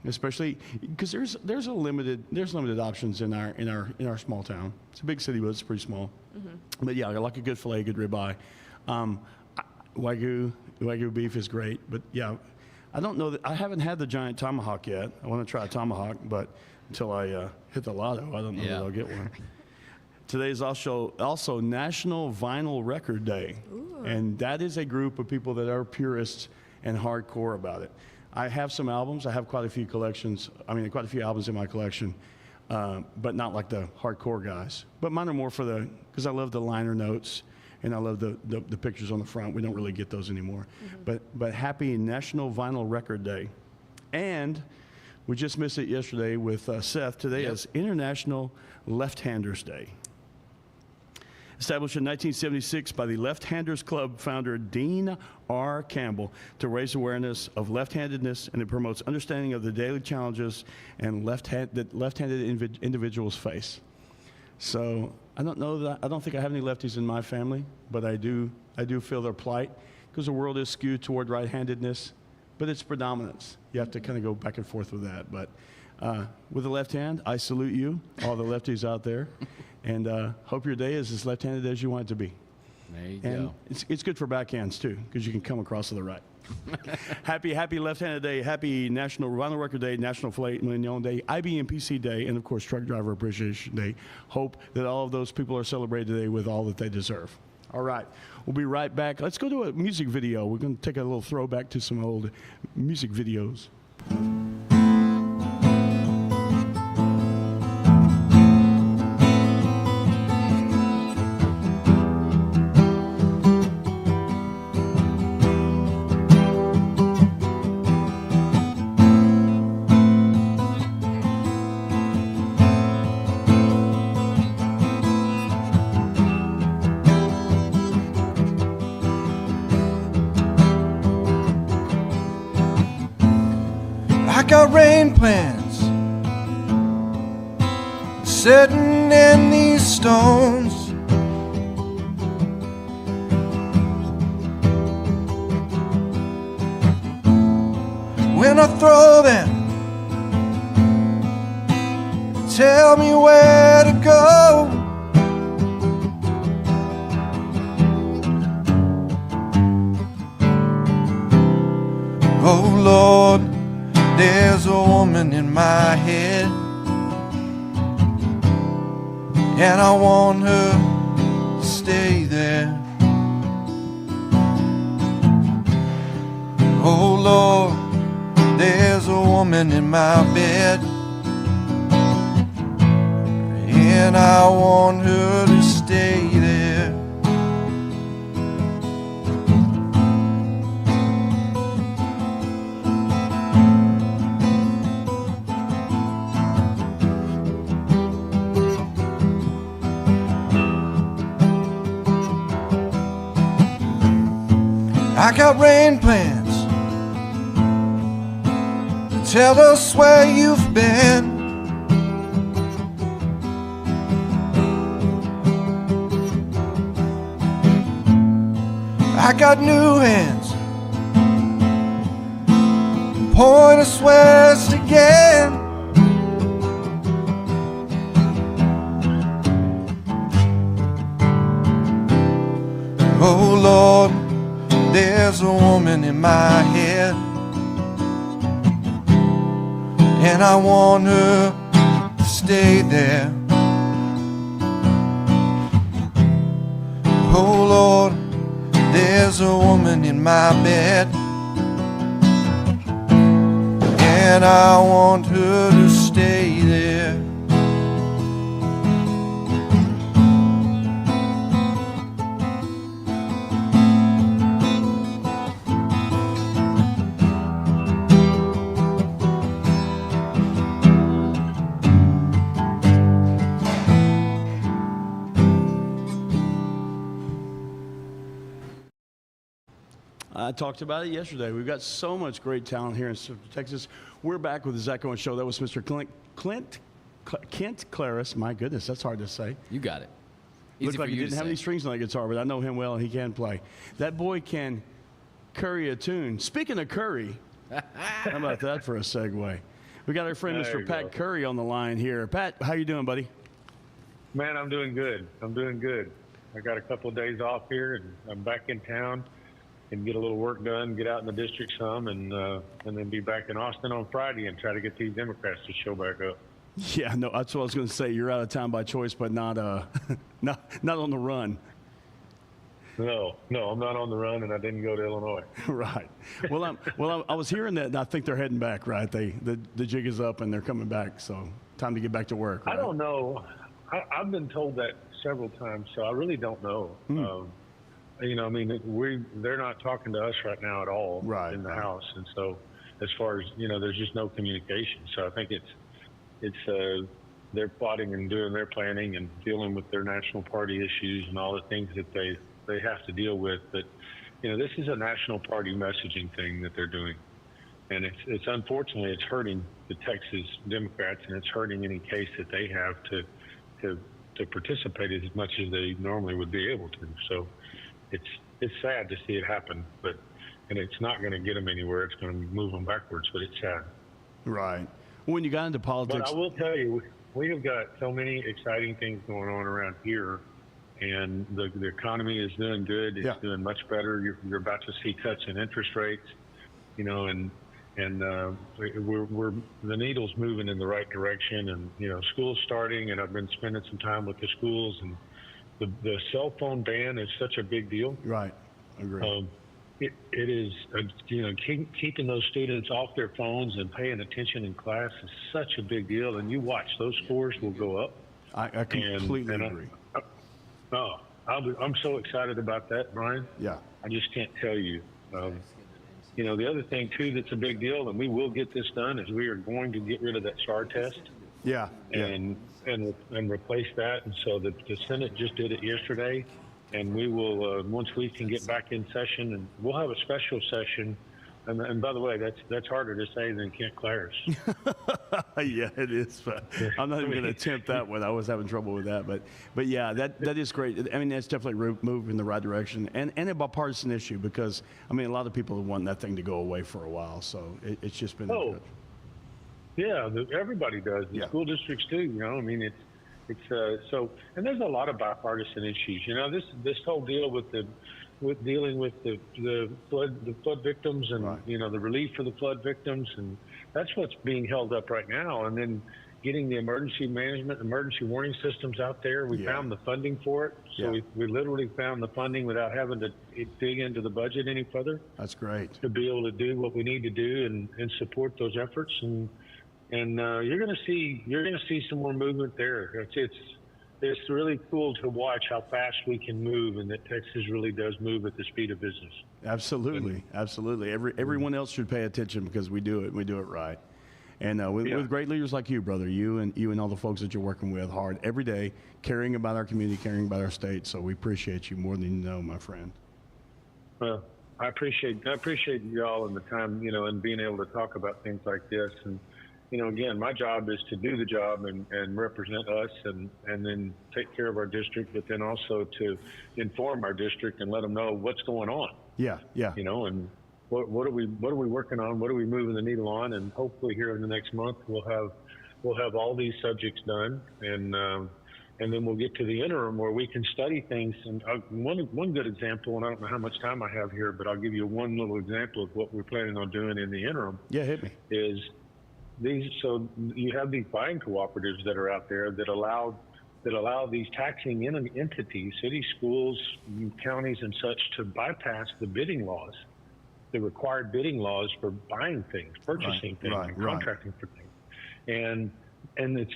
Especially because there's limited options in our small town. It's a big city, but it's pretty small. Mm-hmm. But yeah, I like a good filet, good ribeye. Wagyu beef is great, but yeah. I don't know that I haven't had the giant tomahawk yet. I want to try a tomahawk, but until I hit the lotto, I don't know that I'll get one. Today is also National Vinyl Record Day. Ooh. And that is a group of people that are purists and hardcore about it. I have some albums. I have quite a few collections. I mean, quite a few albums in my collection, but not like the hardcore guys. But mine are more because I love the liner notes. And I love the pictures on the front. We don't really get those anymore. Mm-hmm. But happy National Vinyl Record Day. And we just missed it yesterday with Seth. Today is International Left-Handers Day. Established in 1976 by the Left-Handers Club founder Dean R. Campbell to raise awareness of left-handedness, and it promotes understanding of the daily challenges and that left-handed individuals face. So I don't think I have any lefties in my family, but I do feel their plight because the world is skewed toward right-handedness, but it's predominance. You have to kind of go back and forth with that. But with the left hand, I salute you, all the lefties out there, and hope your day is as left-handed as you want it to be. There you and go. It's good for backhands too, because you can come across to the right. Happy Left-Handed Day, happy National Vinyl Record Day, National Filet Mignon Day, IBM PC Day, and of course Truck Driver Appreciation Day. Hope that all of those people are celebrated today with all that they deserve. All right, we'll be right back. Let's go to a music video. We're going to take a little throwback to some old music videos. I got rain plans sitting in these stones. When I throw them, tell me where to go. Oh Lord, there's a woman in my head, and I want her to stay there. Oh Lord, there's a woman in my bed, and I want her to stay there. I got rain plans to tell us where you've been. I got new hands, point us west again. Oh Lord, there's a woman in my head, and I want her to stay there. Oh Lord, there's a woman in my bed, and I want her to stay there. I talked about it yesterday. We've got so much great talent here in Central Texas. We're back with the Zack Owen Show. That was Mr. Kent Claris. My goodness, that's hard to say. You got it. Looked like he didn't have any strings on that guitar, but I know him well, and he can play. That boy can curry a tune. Speaking of curry, how about that for a segue? We got our friend Mr. Pat Curry on the line here. Pat, how you doing, buddy? Man, I'm doing good. I got a couple of days off here, and I'm back in town and get a little work done, get out in the district some, and then be back in Austin on Friday and try to get these Democrats to show back up. Yeah, no, that's what I was going to say. You're out of town by choice, but not not on the run. No, I'm not on the run, and I didn't go to Illinois. Right. Well, I was hearing that, and I think they're heading back. Right. The jig is up, and they're coming back. So time to get back to work. Right? I don't know. I've been told that several times, so I really don't know. You know, I mean, they're not talking to us right now at all in the House, and so as far as there's just no communication. So I think it's they're plotting and doing their planning and dealing with their national party issues and all the things that they have to deal with. But this is a national party messaging thing that they're doing, and it's unfortunately it's hurting the Texas Democrats, and it's hurting any case that they have to participate as much as they normally would be able to. So. It's sad to see it happen, and it's not going to get them anywhere. It's going to move them backwards, but it's sad. Right. When you got into politics, but I will tell you, we have got so many exciting things going on around here, and the economy is doing good. It's doing much better. You're about to see cuts in interest rates, and we're the needle's moving in the right direction, and school's starting, and I've been spending some time with the schools, and the cell phone ban is such a big deal. Right. I agree. It is, keeping those students off their phones and paying attention in class is such a big deal. And you watch, those scores will go up. I completely agree. I'm so excited about that, Brian. Yeah. I just can't tell you. The other thing, too, that's a big deal, and we will get this done, is we are going to get rid of that SAR test. Yeah. And replace that. And so the Senate just did it yesterday, and we will once we can get back in session, and we'll have a special session And by the way, that's harder to say than Kent Clares. Yeah, it is. But I'm not even going to attempt that one. I was having trouble with that. But yeah, that is great. I mean, that's definitely a move in the right direction, and a bipartisan issue, because I mean, a lot of people want that thing to go away for a while. So it's just been. Yeah, everybody does. The school districts too. You know, I mean, it's so, and there's a lot of bipartisan issues. You know, this whole deal with dealing with the flood victims, and you know, the relief for the flood victims, and that's what's being held up right now. And then getting the emergency management, emergency warning systems out there. We found the funding for it, so we literally found the funding without having to dig into the budget any further. That's great. To be able to do what we need to do and support those efforts, and you're going to see some more movement there. It's really cool to watch how fast we can move, and that Texas really does move at the speed of business. Absolutely. Everyone else should pay attention, because we do it right. And with great leaders like you, brother, you and all the folks that you're working with hard every day, caring about our community, caring about our state. So we appreciate you more than you know, my friend. Well, I appreciate y'all and the time, you know, and being able to talk about things like this. And you know, again, my job is to do the job and represent us, and then take care of our district, but then also to inform our district and let them know what's going on. Yeah. You know, and what are we working on? What are we moving the needle on? And hopefully here in the next month we'll have all these subjects done, and then we'll get to the interim where we can study things. And one good example, and I don't know how much time I have here, but I'll give you one little example of what we're planning on doing in the interim. Yeah, hit me. So you have these buying cooperatives that are out there that allow these taxing entities, cities, schools, counties, and such, to bypass the bidding laws, the required bidding laws for buying things, purchasing things, and contracting for things. And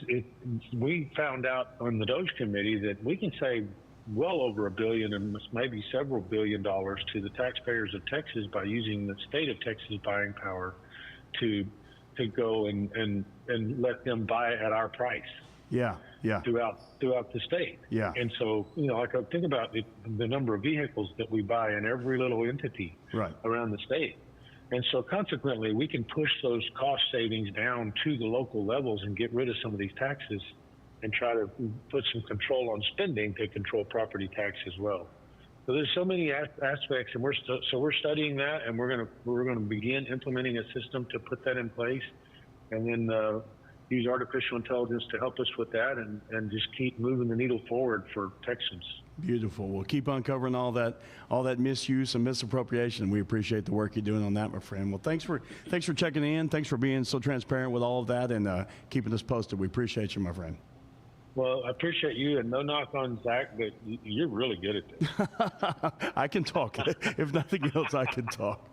we found out on the DOJ committee that we can save well over $1 billion and maybe several $1 billion to the taxpayers of Texas by using the state of Texas buying power to go and let them buy at our price. Yeah. Throughout the state. Yeah. And so, you know, like I think about the number of vehicles that we buy in every little entity around the state. And so consequently, we can push those cost savings down to the local levels and get rid of some of these taxes, and try to put some control on spending to control property tax as well. So there's so many aspects, and we're studying that, and we're going to begin implementing a system to put that in place, and then use artificial intelligence to help us with that, and just keep moving the needle forward for Texans. Beautiful. We'll keep uncovering all that misuse and misappropriation. We appreciate the work you're doing on that, my friend. Well, thanks for checking in. Thanks for being so transparent with all of that, and keeping us posted. We appreciate you, my friend. Well, I appreciate you, and no knock on Zach, but you're really good at this. I can talk. If nothing else, I can talk.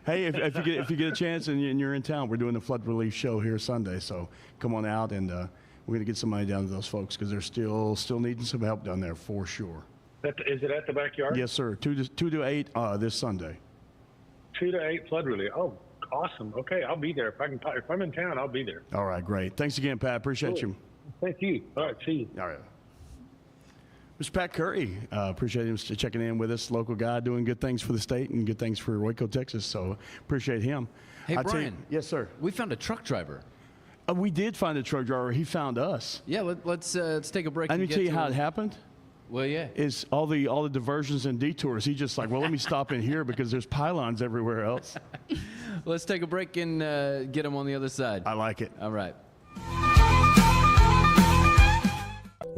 Hey, if you get a chance and you're in town, we're doing a flood relief show here Sunday, so come on out, and we're going to get some money down to those folks, because they're still needing some help down there for sure. Is it at the backyard? Yes, sir. 2 to 8 this Sunday. 2 to 8 flood relief. Oh, awesome. Okay, I'll be there. If I'm in town, I'll be there. All right, great. Thanks again, Pat. Appreciate you. Thank you. All right, see you. All right. Mr. Pat Curry, appreciate him checking in with us, local guy doing good things for the state and good things for Waco, Texas, so appreciate him. Hey, Brian. Yes, sir. We found a truck driver. We did find a truck driver. He found us. Yeah, let's take a break. Let me tell you how it happened. Well, yeah. Is all the diversions and detours. He just like, well, let me stop in here because there's pylons everywhere else. Let's take a break and get him on the other side. I like it. All right.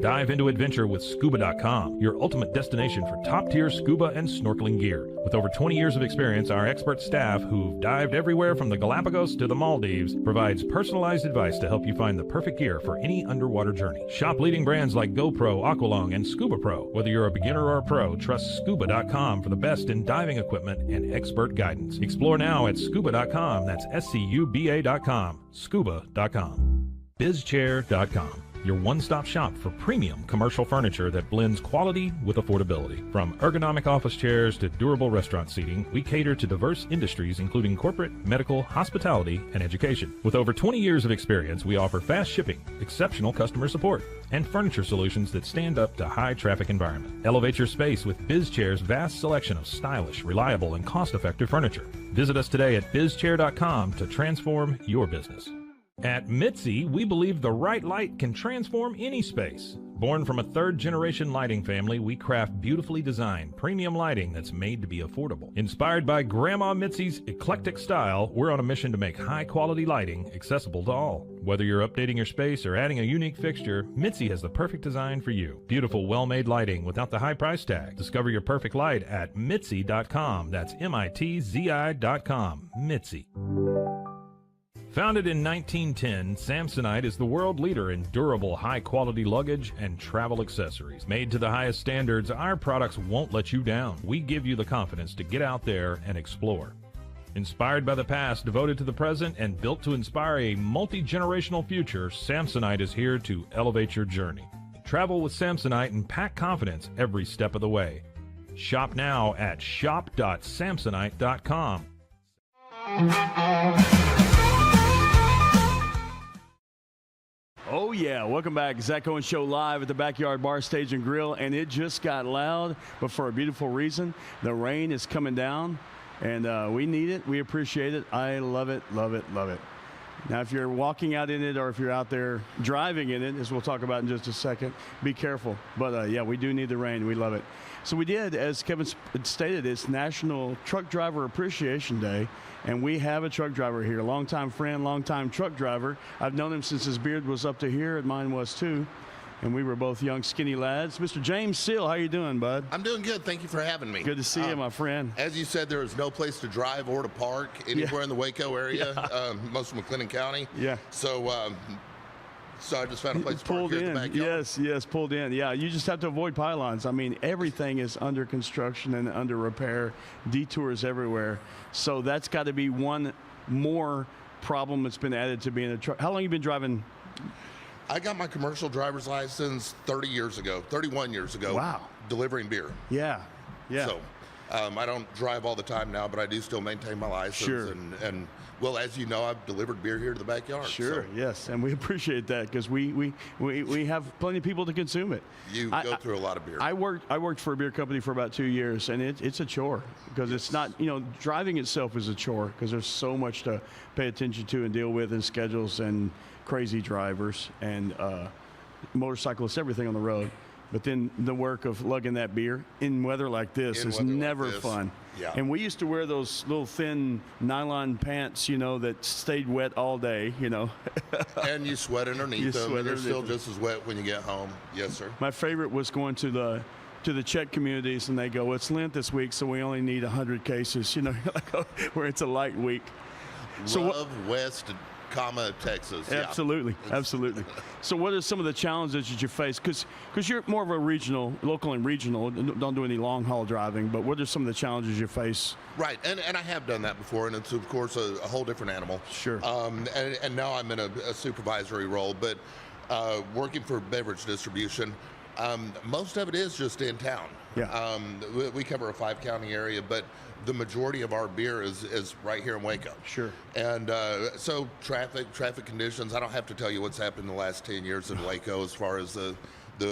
Dive into adventure with Scuba.com, your ultimate destination for top-tier scuba and snorkeling gear. With over 20 years of experience, our expert staff, who've dived everywhere from the Galapagos to the Maldives, provides personalized advice to help you find the perfect gear for any underwater journey. Shop leading brands like GoPro, Aqualung, and Scuba Pro. Whether you're a beginner or a pro, trust Scuba.com for the best in diving equipment and expert guidance. Explore now at Scuba.com. That's SCUBA.com. Scuba.com. BizChair.com. your one-stop shop for premium commercial furniture that blends quality with affordability. From ergonomic office chairs to durable restaurant seating, we cater to diverse industries including corporate, medical, hospitality, and education. With over 20 years of experience, we offer fast shipping, exceptional customer support, and furniture solutions that stand up to high traffic environment. Elevate your space with BizChair's vast selection of stylish, reliable, and cost-effective furniture. Visit us today at bizchair.com to transform your business. At Mitzi, we believe the right light can transform any space. Born from a third-generation lighting family, we craft beautifully designed, premium lighting that's made to be affordable. Inspired by Grandma Mitzi's eclectic style, we're on a mission to make high-quality lighting accessible to all. Whether you're updating your space or adding a unique fixture, Mitzi has the perfect design for you. Beautiful, well-made lighting without the high price tag. Discover your perfect light at Mitzi.com. That's MITZI.com. Mitzi. Founded in 1910, Samsonite is the world leader in durable, high-quality luggage and travel accessories. Made to the highest standards, our products won't let you down. We give you the confidence to get out there and explore. Inspired by the past, devoted to the present, and built to inspire a multi-generational future, Samsonite is here to elevate your journey. Travel with Samsonite and pack confidence every step of the way. Shop now at shop.samsonite.com. Oh yeah, welcome back. Zack Owen Show live at the Backyard Bar, Stage and Grill, and it just got loud, but for a beautiful reason. The rain is coming down, and we need it. We appreciate it. I love it, love it, love it. Now, if you're walking out in it or if you're out there driving in it, as we'll talk about in just a second, be careful. But yeah, we do need the rain. We love it. So we did, as Kevin stated, it's National Truck Driver Appreciation Day, and we have a truck driver here, longtime friend, longtime truck driver. I've known him since his beard was up to here, and mine was too. And we were both young, skinny lads. Mr. James Seal, how you doing, bud? I'm doing good. Thank you for having me. Good to see you, my friend. As you said, there is no place to drive or to park anywhere in the Waco area, most of McLennan County. Yeah. So I just found a place to park here in the backyard. Yes, pulled in. Yeah, you just have to avoid pylons. I mean, everything is under construction and under repair, detours everywhere. So that's got to be one more problem that's been added to being a truck. How long have you been driving? I got my commercial driver's license 31 years ago. Wow. Delivering beer. Yeah. So I don't drive all the time now, but I do still maintain my license. Sure. And well, as you know, I've delivered beer here to the backyard. Sure, yes, and we appreciate that because we have plenty of people to consume it. You go through a lot of beer. I worked for a beer company for about 2 years, and it's a chore because it's not, driving itself is a chore because there's so much to pay attention to and deal with, and schedules and crazy drivers and motorcyclists, everything on the road. But then the work of lugging that beer in weather like this is never fun. Yeah. And we used to wear those little thin nylon pants, that stayed wet all day, And you sweat underneath them, and they're still just as wet when you get home. Yes, sir. My favorite was going to the Czech communities, and they go, it's Lent this week, so we only need 100 cases, where it's a light week. West, Texas. Absolutely, yeah. Absolutely. So what are some of the challenges that you face? Because you're more of a local and regional, don't do any long haul driving, but what are some of the challenges you face? Right, and I have done that before, and it's of course a whole different animal. Sure. And now I'm in a supervisory role, but working for beverage distribution, most of it is just in town. Yeah. We cover a 5-county area, but the majority of our beer is right here in Waco. Sure. And so traffic conditions, I don't have to tell you what's happened in the last 10 years in Waco as far as the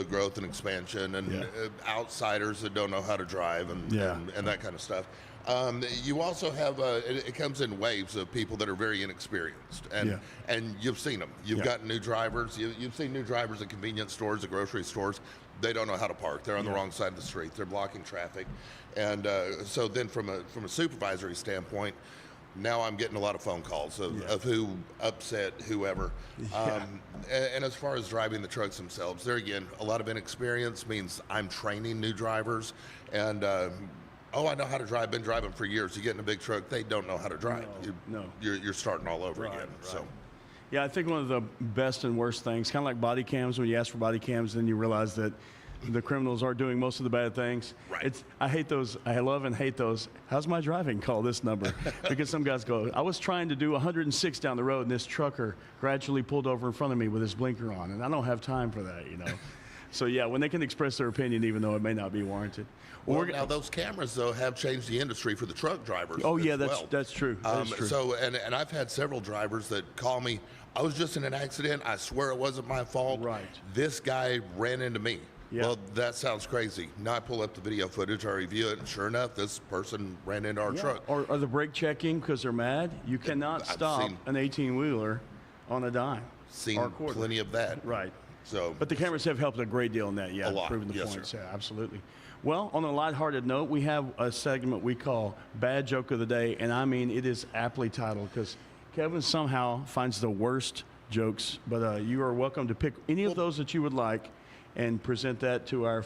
growth and expansion and outsiders that don't know how to drive and that kind of stuff. You also have, it comes in waves of people that are very inexperienced, and you've seen them. You've got new drivers. You've seen new drivers at convenience stores, at grocery stores. They don't know how to park. They're on the wrong side of the street. They're blocking traffic. And so then from a supervisory standpoint, now I'm getting a lot of phone calls of who upset whoever. And as far as driving the trucks themselves, there again, a lot of inexperience means I'm training new drivers. And I know how to drive. Been driving for years. You get in a big truck, they don't know how to drive. You're starting all over again. Right. So. Yeah, I think one of the best and worst things, kind of like body cams, when you ask for body cams, then you realize that The criminals are doing most of the bad things. Right. I hate those. I love and hate those. How's my driving? Call this number. Because some guys go, I was trying to do 106 down the road, and this trucker gradually pulled over in front of me with his blinker on, and I don't have time for that, So, yeah, when they can express their opinion, even though it may not be warranted. Well, now those cameras, though, have changed the industry for the truck drivers. Oh, yeah, as well. that's true. That's true. So, and I've had several drivers that call me, I was just in an accident. I swear it wasn't my fault. Right. This guy ran into me. Yeah. Well, that sounds crazy. Now I pull up the video footage, I review it, and sure enough, this person ran into our truck. Or the brake checking because they're mad. You cannot stop an 18-wheeler on a dime. Seen plenty of that. Right. So, but the cameras have helped a great deal in that, A lot. proving the Yes, points. sir. Yeah, absolutely. Well, on a lighthearted note, we have a segment we call Bad Joke of the Day, and I mean it is aptly titled because Kevin somehow finds the worst jokes, but you are welcome to pick any of those that you would like and present that to our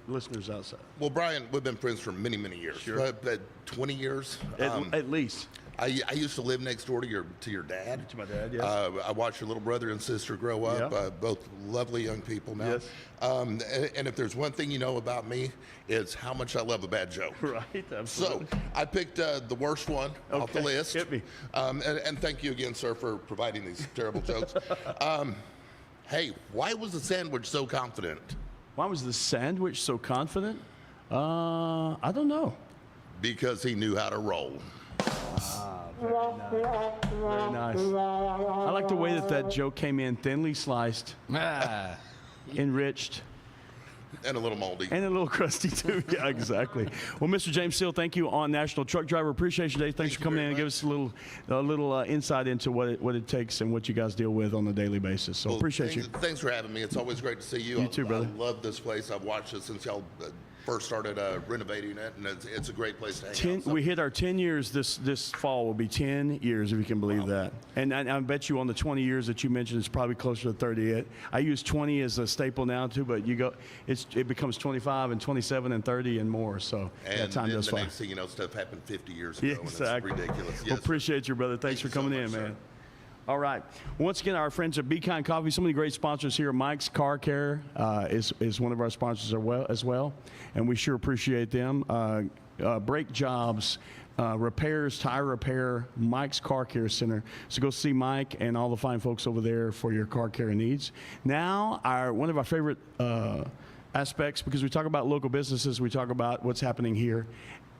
listeners outside. Well, Brian, we've been friends for many, many years. Sure. But 20 years? At least. I used to live next door to your dad. To my dad, yes. I watched your little brother and sister grow up, both lovely young people now. Yes. And if there's one thing you know about me, it's how much I love a bad joke. Right, absolutely. So I picked the worst one off the list. Hit me. And thank you again, sir, for providing these terrible jokes. Hey, why was the sandwich so confident? Why was the sandwich so confident? I don't know. Because he knew how to roll. Very nice. I like the way that joke came in thinly sliced, enriched. And a little moldy. And a little crusty, too. Yeah, exactly. Well, Mr. James Seal, thank you on National Truck Driver Appreciation Day. Thanks for coming in and give us a little insight into what it takes and what you guys deal with on a daily basis. So appreciate you. Thanks for having me. It's always great to see you. You too, brother. I love this place. I've watched it since y'all first started renovating it, and it's a great place to hang out. So. We hit our 10 years this fall. Will be 10 years, if you can believe that. And I bet you on the 20 years that you mentioned, it's probably closer to 30. I use 20 as a staple now too, but it becomes 25 and 27 and 30 and more. So and time does fly. Next thing you know, stuff happened 50 years ago. Yeah, exactly. And it's ridiculous. Well, appreciate you, brother. Thanks for coming in, man. All right. Once again, our friends at Be Kind Coffee, so many great sponsors here. Mike's Car Care is one of our sponsors as well, and we sure appreciate them. Brake jobs, repairs, tire repair, Mike's Car Care Center. So go see Mike and all the fine folks over there for your car care needs. Now, one of our favorite aspects, because we talk about local businesses, we talk about what's happening here.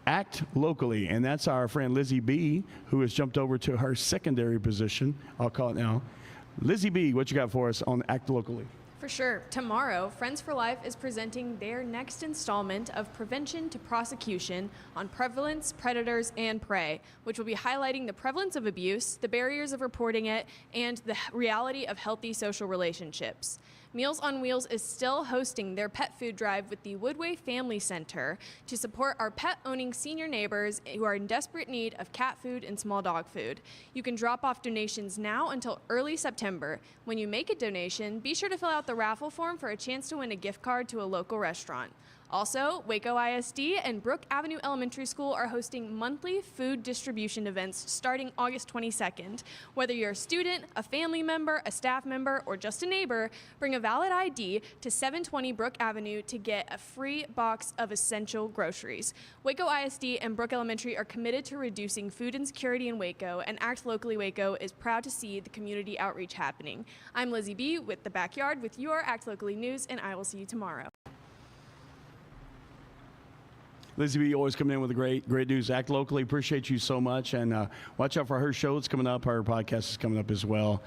Act locally, and that's our friend Lizzie B, who has jumped over to her secondary position. I'll call it now. Lizzie B, what you got for us on Act Locally? For sure. Tomorrow, Friends for Life is presenting their next installment of Prevention to Prosecution on Prevalence, Predators, and Prey, which will be highlighting the prevalence of abuse, the barriers of reporting it, and the reality of healthy social relationships. Meals on Wheels is still hosting their pet food drive with the Woodway Family Center to support our pet-owning senior neighbors who are in desperate need of cat food and small dog food. You can drop off donations now until early September. When you make a donation, be sure to fill out the raffle form for a chance to win a gift card to a local restaurant. Also, Waco ISD and Brook Avenue Elementary School are hosting monthly food distribution events starting August 22nd. Whether you're a student, a family member, a staff member, or just a neighbor, bring a valid ID to 720 Brook Avenue to get a free box of essential groceries. Waco ISD and Brook Elementary are committed to reducing food insecurity in Waco, and Act Locally Waco is proud to see the community outreach happening. I'm Lizzie B. with The Backyard with your Act Locally News, and I will see you tomorrow. Lizzie B always coming in with the great news. Act Locally. Appreciate you so much. And watch out for her show. It's coming up. Her podcast is coming up as well.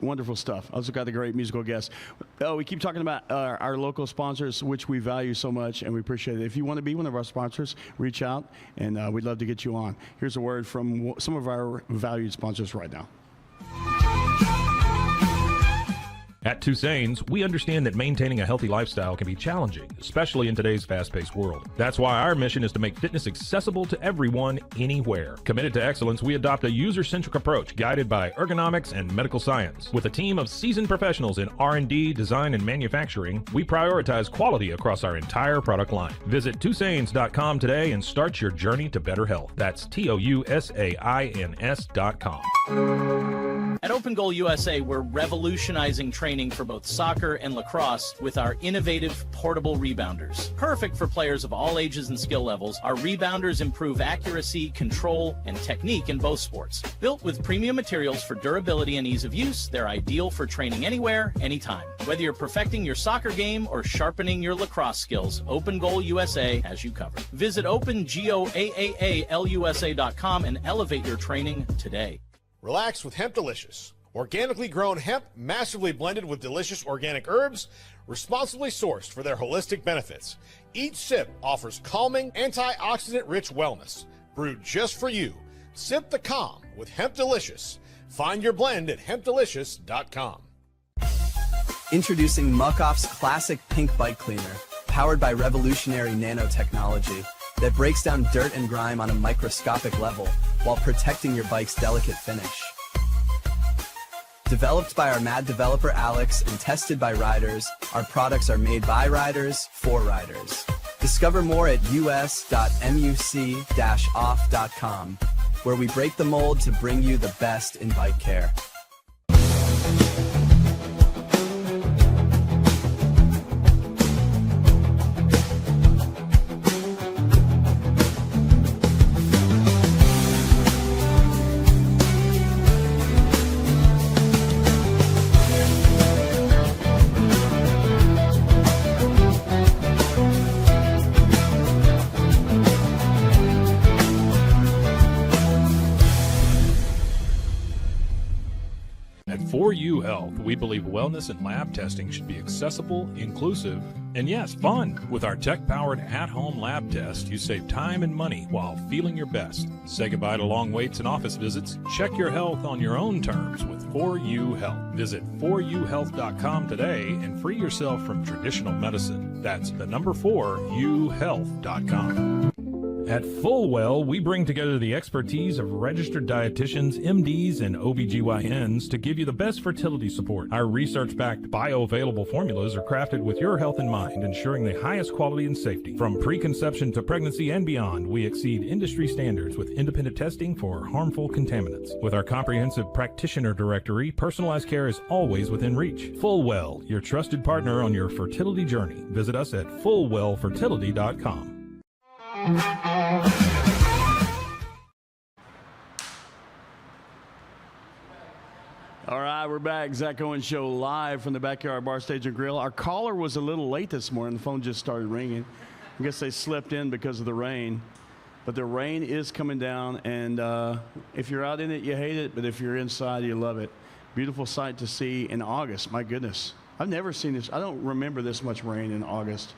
Wonderful stuff. Also got the great musical guests. We keep talking about our local sponsors, which we value so much, and we appreciate it. If you want to be one of our sponsors, reach out, and we'd love to get you on. Here's a word from some of our valued sponsors right now. At Tusane's, we understand that maintaining a healthy lifestyle can be challenging, especially in today's fast-paced world. That's why our mission is to make fitness accessible to everyone, anywhere. Committed to excellence, we adopt a user-centric approach guided by ergonomics and medical science. With a team of seasoned professionals in R&D, design, and manufacturing, we prioritize quality across our entire product line. Visit Tusains.com today and start your journey to better health. That's TOUSAINS.com. At Open Goal USA, we're revolutionizing training for both soccer and lacrosse with our innovative portable rebounders. Perfect for players of all ages and skill levels, our rebounders improve accuracy, control, and technique in both sports. Built with premium materials for durability and ease of use, they're ideal for training anywhere, anytime. Whether you're perfecting your soccer game or sharpening your lacrosse skills, Open Goal USA has you covered. Visit OpenGoAAALUSA.com and elevate your training today. Relax with Hemp Delicious. Organically grown hemp, massively blended with delicious organic herbs, responsibly sourced for their holistic benefits. Each sip offers calming, antioxidant-rich wellness. Brewed just for you. Sip the calm with Hemp Delicious. Find your blend at hempdelicious.com. Introducing Muck-Off's classic pink bike cleaner, powered by revolutionary nanotechnology that breaks down dirt and grime on a microscopic level while protecting your bike's delicate finish. Developed by our mad developer Alex and tested by riders, our products are made by riders for riders. Discover more at us.muc-off.com, where we break the mold to bring you the best in bike care. At 4U Health, we believe wellness and lab testing should be accessible, inclusive, and yes, fun. With our tech-powered at-home lab test, you save time and money while feeling your best. Say goodbye to long waits and office visits. Check your health on your own terms with 4U Health. Visit 4uhealth.com today and free yourself from traditional medicine. That's the number 4uhealth.com. At Fullwell, we bring together the expertise of registered dietitians, MDs, and OBGYNs to give you the best fertility support. Our research-backed bioavailable formulas are crafted with your health in mind, ensuring the highest quality and safety. From preconception to pregnancy and beyond, we exceed industry standards with independent testing for harmful contaminants. With our comprehensive practitioner directory, personalized care is always within reach. Fullwell, your trusted partner on your fertility journey. Visit us at fullwellfertility.com. All right, we're back. Zack Owen Show live from the Backyard Bar, Stage and Grill. Our caller was a little late this morning. The phone just started ringing. I guess they slept in because of the rain. But the rain is coming down, and if you're out in it, you hate it. But if you're inside, you love it. Beautiful sight to see in August. My goodness. I've never seen this. I don't remember this much rain in August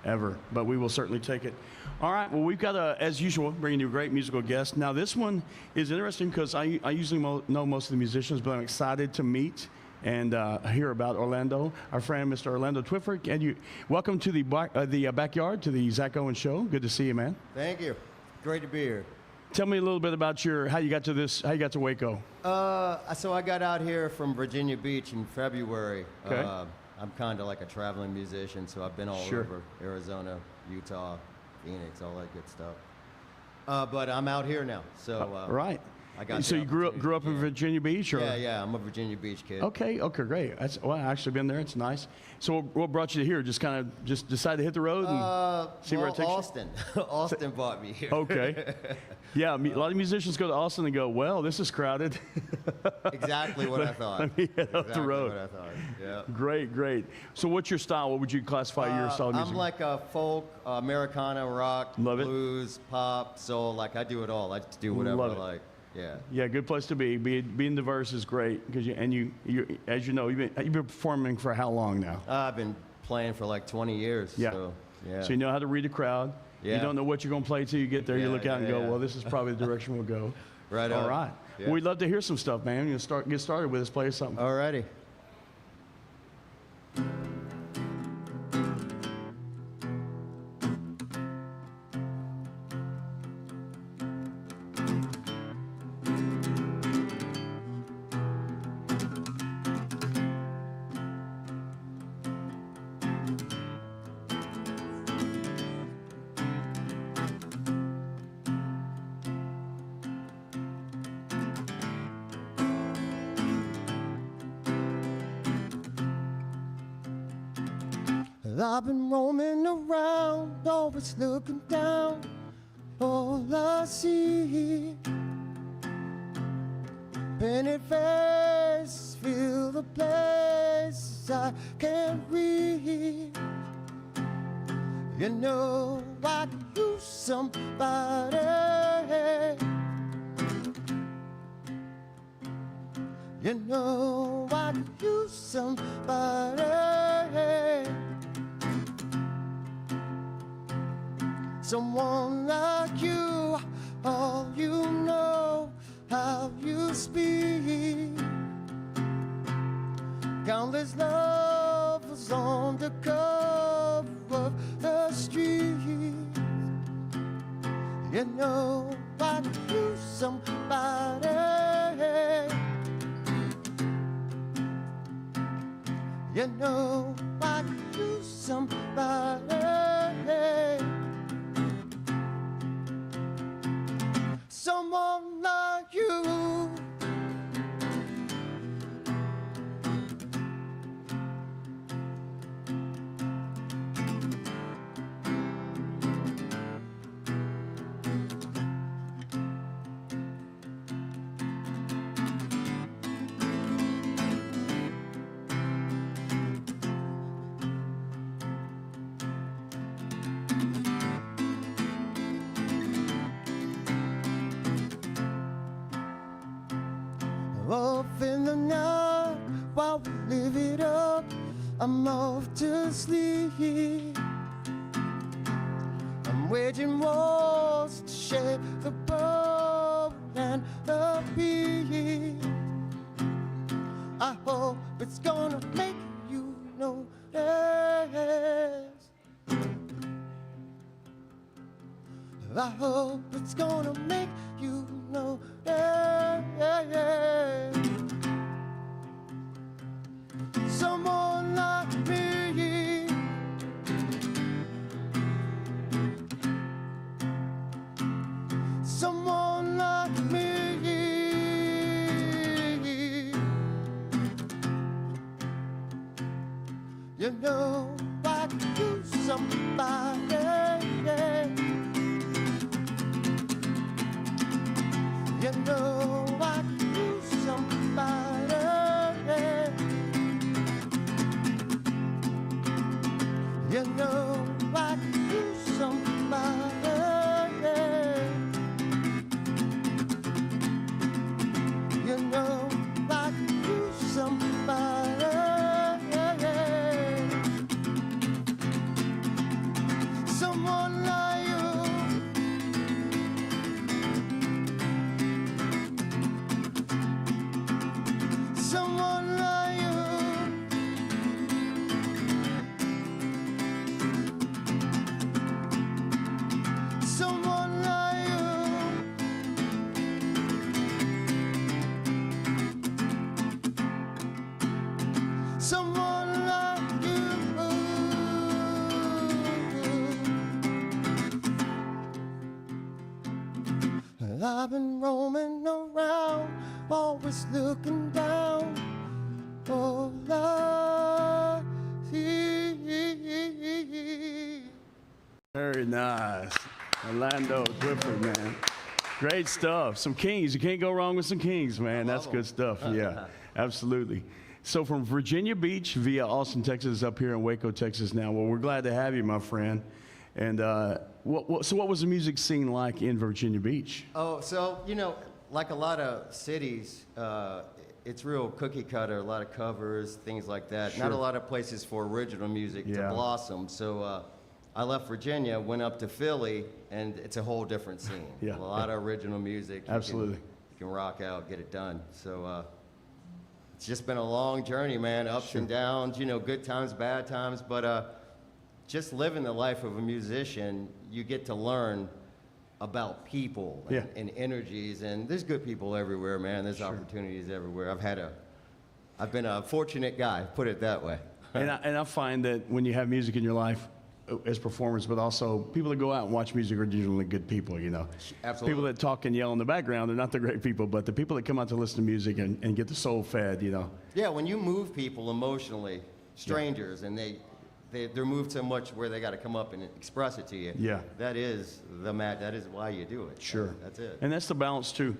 ever, but we will certainly take it. All right, well, we've got, as usual, bringing you a great musical guest. Now, this one is interesting because I usually know most of the musicians, but I'm excited to meet and hear about Orlando, our friend, Mr. Orlando Twyford. And you, welcome to the backyard, to the Zack Owen Show. Good to see you, man. Thank you. Great to be here. Tell me a little bit about how you got to Waco. So I got out here from Virginia Beach in February. Okay. I'm kind of like a traveling musician, so I've been all over Arizona, Utah, Phoenix, all that good stuff. But I'm out here now, so right. I got. So you grew up in Virginia Beach, or? Yeah, I'm a Virginia Beach kid. Okay, great. I've actually been there. It's nice. So what brought you here? Just decide to hit the road and see where it takes Austin. you? Austin brought me here. Okay. Yeah, a lot of musicians go to Austin and go, well, this is crowded. Exactly what I thought. Let me head up the road. What I thought. Yeah. Great. So what's your style? What would you classify your style of music? I'm like a folk, Americana, rock, Love it. blues, pop, soul. Like I do it all. I just do whatever I like. Yeah. Yeah, good place to be. Being diverse is great because you as you know, you've been performing for how long now? I've been playing for like 20 years. Yeah. So, yeah. So you know how to read a crowd. Yeah. You don't know what you're going to play till you get there. You look out and go, well, this is probably the direction we'll go. Right on. All right. Yeah. Well, we'd love to hear some stuff, man. Get started with us. Play us something. All righty. I've been roaming around, always looking down. All I see, painted faces fill the place I can't read. You know I could use somebody. You know I could use somebody. Someone like you, all you know, how you speak. Countless lovers on the cover of the street. You know I could use somebody. You know I could use somebody. Someone like you. Off in the night while we live it up, I'm off to sleep. I'm waging wars to shake the bow and the beat. I hope it's gonna make you notice. I hope it's gonna make you notice. Someone like me. Someone like me. You know I could use somebody. You know I could use somebody. You know I could use somebody. You know I could use somebody. Someone like you. Someone like you. Someone like you. Someone like you. I've been roaming around, always looking down. All I see. Very nice. Orlando, Twyford, man. Great stuff. Some Kings. You can't go wrong with some Kings, man. That's good stuff. Yeah, absolutely. So from Virginia Beach via Austin, Texas, up here in Waco, Texas now. Well, we're glad to have you, my friend. And so what was the music scene like in Virginia Beach? Oh, so, you know, like a lot of cities, it's real cookie cutter, a lot of covers, things like that. Sure. Not a lot of places for original music to blossom. So I left Virginia, went up to Philly, and it's a whole different scene. Yeah. A lot of original music. Absolutely. You can rock out, get it done. So it's just been a long journey, man, ups and downs, you know, good times, bad times. But just living the life of a musician, you get to learn about people and energies, and there's good people everywhere, man. There's opportunities everywhere. I've been a fortunate guy, put it that way. And I find that when you have music in your life as performers, but also people that go out and watch music are usually good people, you know. Absolutely. People that talk and yell in the background, they're not the great people, but the people that come out to listen to music and get the soul fed, you know. Yeah, when you move people emotionally, strangers, and they're moved so much where they got to come up and express it to you. Yeah. That is that is why you do it. Sure. That's it. And that's the balance too.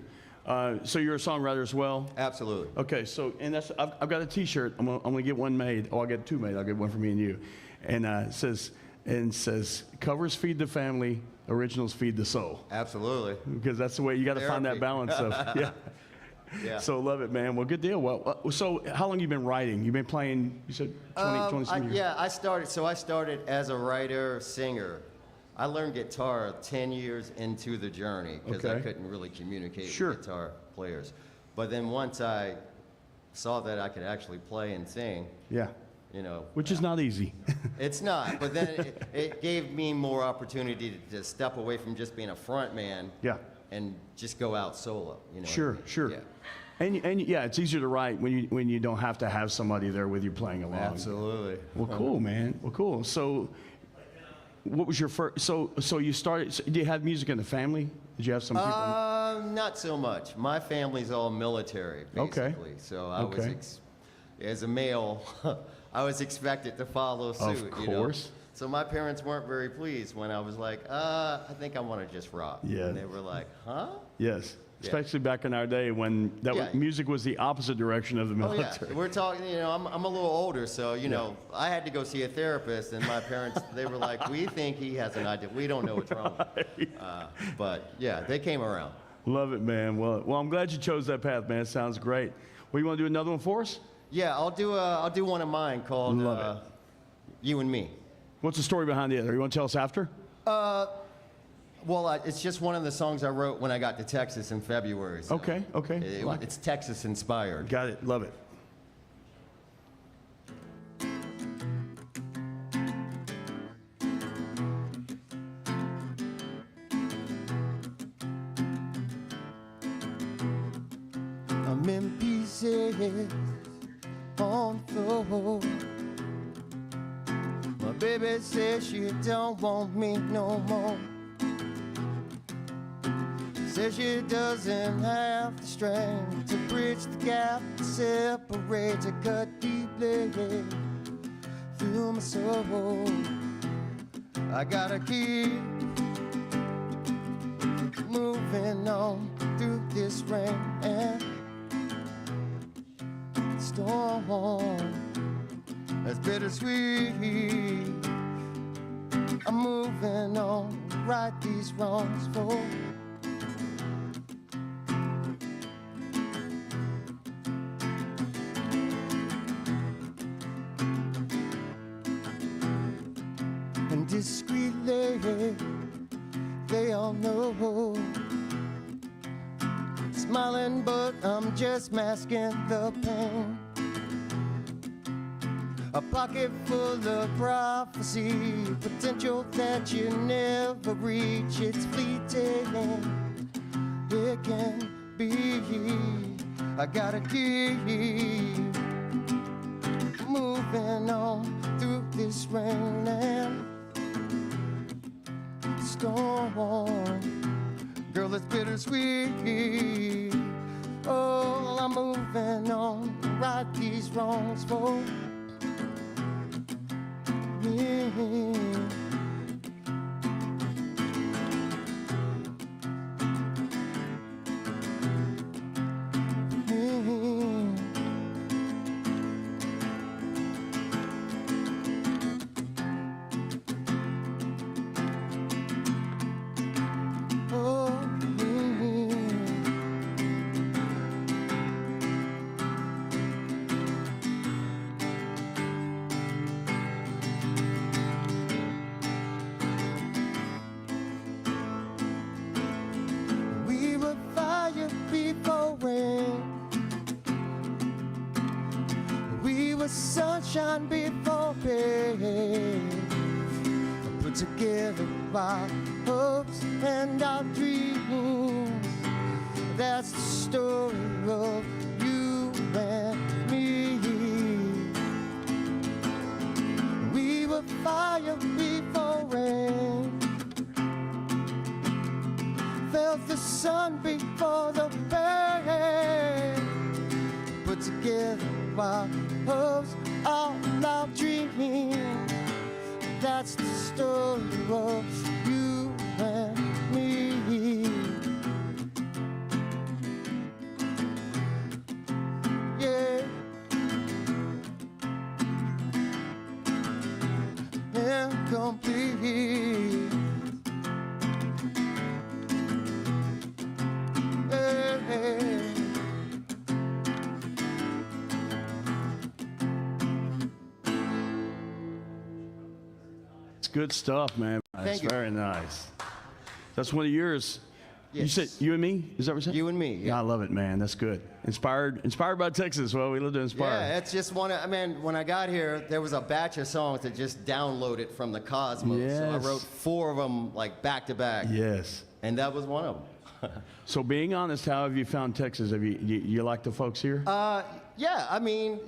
So you're a songwriter as well? Absolutely. Okay, so and I've got a T-shirt. I'm gonna get one made. Oh, I'll get two made. I'll get one for me and you. And it says covers feed the family, originals feed the soul. Absolutely. Because that's the way you got to find that balance of yeah. Yeah. So love it, man. Well, good deal. Well, so how long you been writing? You've been playing, you said 20 some years? Yeah, I started as a writer, singer. I learned guitar 10 years into the journey because I couldn't really communicate with guitar players. But then once I saw that I could actually play and sing, you know. Which is not easy. It's not, but then it gave me more opportunity to step away from just being a front man. Yeah. And just go out solo, you know. Sure. Yeah. And yeah, it's easier to write when you don't have to have somebody there with you playing along. Absolutely. Well, cool, man. Well, cool. So, what was your first? So you started. So, did you have music in the family? Did you have some people? Not so much. My family's all military, basically. So I was, as a male, I was expected to follow suit. Of course. You know? So my parents weren't very pleased when I was like, I think I want to just rock. Yeah. And they were like, huh? Yes. Especially back in our day when music was the opposite direction of the military. Oh, yeah. We're talking, you know, I'm a little older, so, you know, I had to go see a therapist, and my parents, they were like, we think he has an idea. We don't know what's wrong. But, yeah, they came around. Love it, man. Well, I'm glad you chose that path, man. It sounds great. Well, you want to do another one for us? Yeah, I'll do one of mine called You and Me. What's the story behind the other? You want to tell us after? Well, it's just one of the songs I wrote when I got to Texas in February. So okay. It's Texas inspired. Got it. Love it. I'm in pieces on the floor. My baby says she don't want me no more. Says she doesn't have the strength to bridge the gap that separates a cut deeply through my soul. I gotta keep moving on through this rain and storm. That's bittersweet. I'm moving on, right these wrongs for. And discreetly, they all know. Smiling, but I'm just masking the pain. A pocket full of prophecy, potential that you never reach. It's fleeting, it can be. I gotta keep moving on through this rain and storm. Girl, it's bittersweet. Oh, I'm moving on, right these wrongs for me. Sunshine before pain, put together our hopes and our dreams. That's the story of you and me. We were fire before rain, felt the sun before the pain, put together our hopes, all our dreams. that's the story of you and me. Yeah. Incomplete. It's good stuff, man. It's very nice. That's one of yours. Yes. You said You and Me? Is that what you said? You and Me. Yeah, I love it, man. That's good. Inspired by Texas. Well, we lived in Inspired. Yeah, it's just one of, I mean, when I got here, there was a batch of songs that just downloaded from the Cosmos. Yes. So I wrote 4 of them, like, back to back. Yes. And that was one of them. So being honest, how have you found Texas? Have you like the folks here? Yeah, I mean,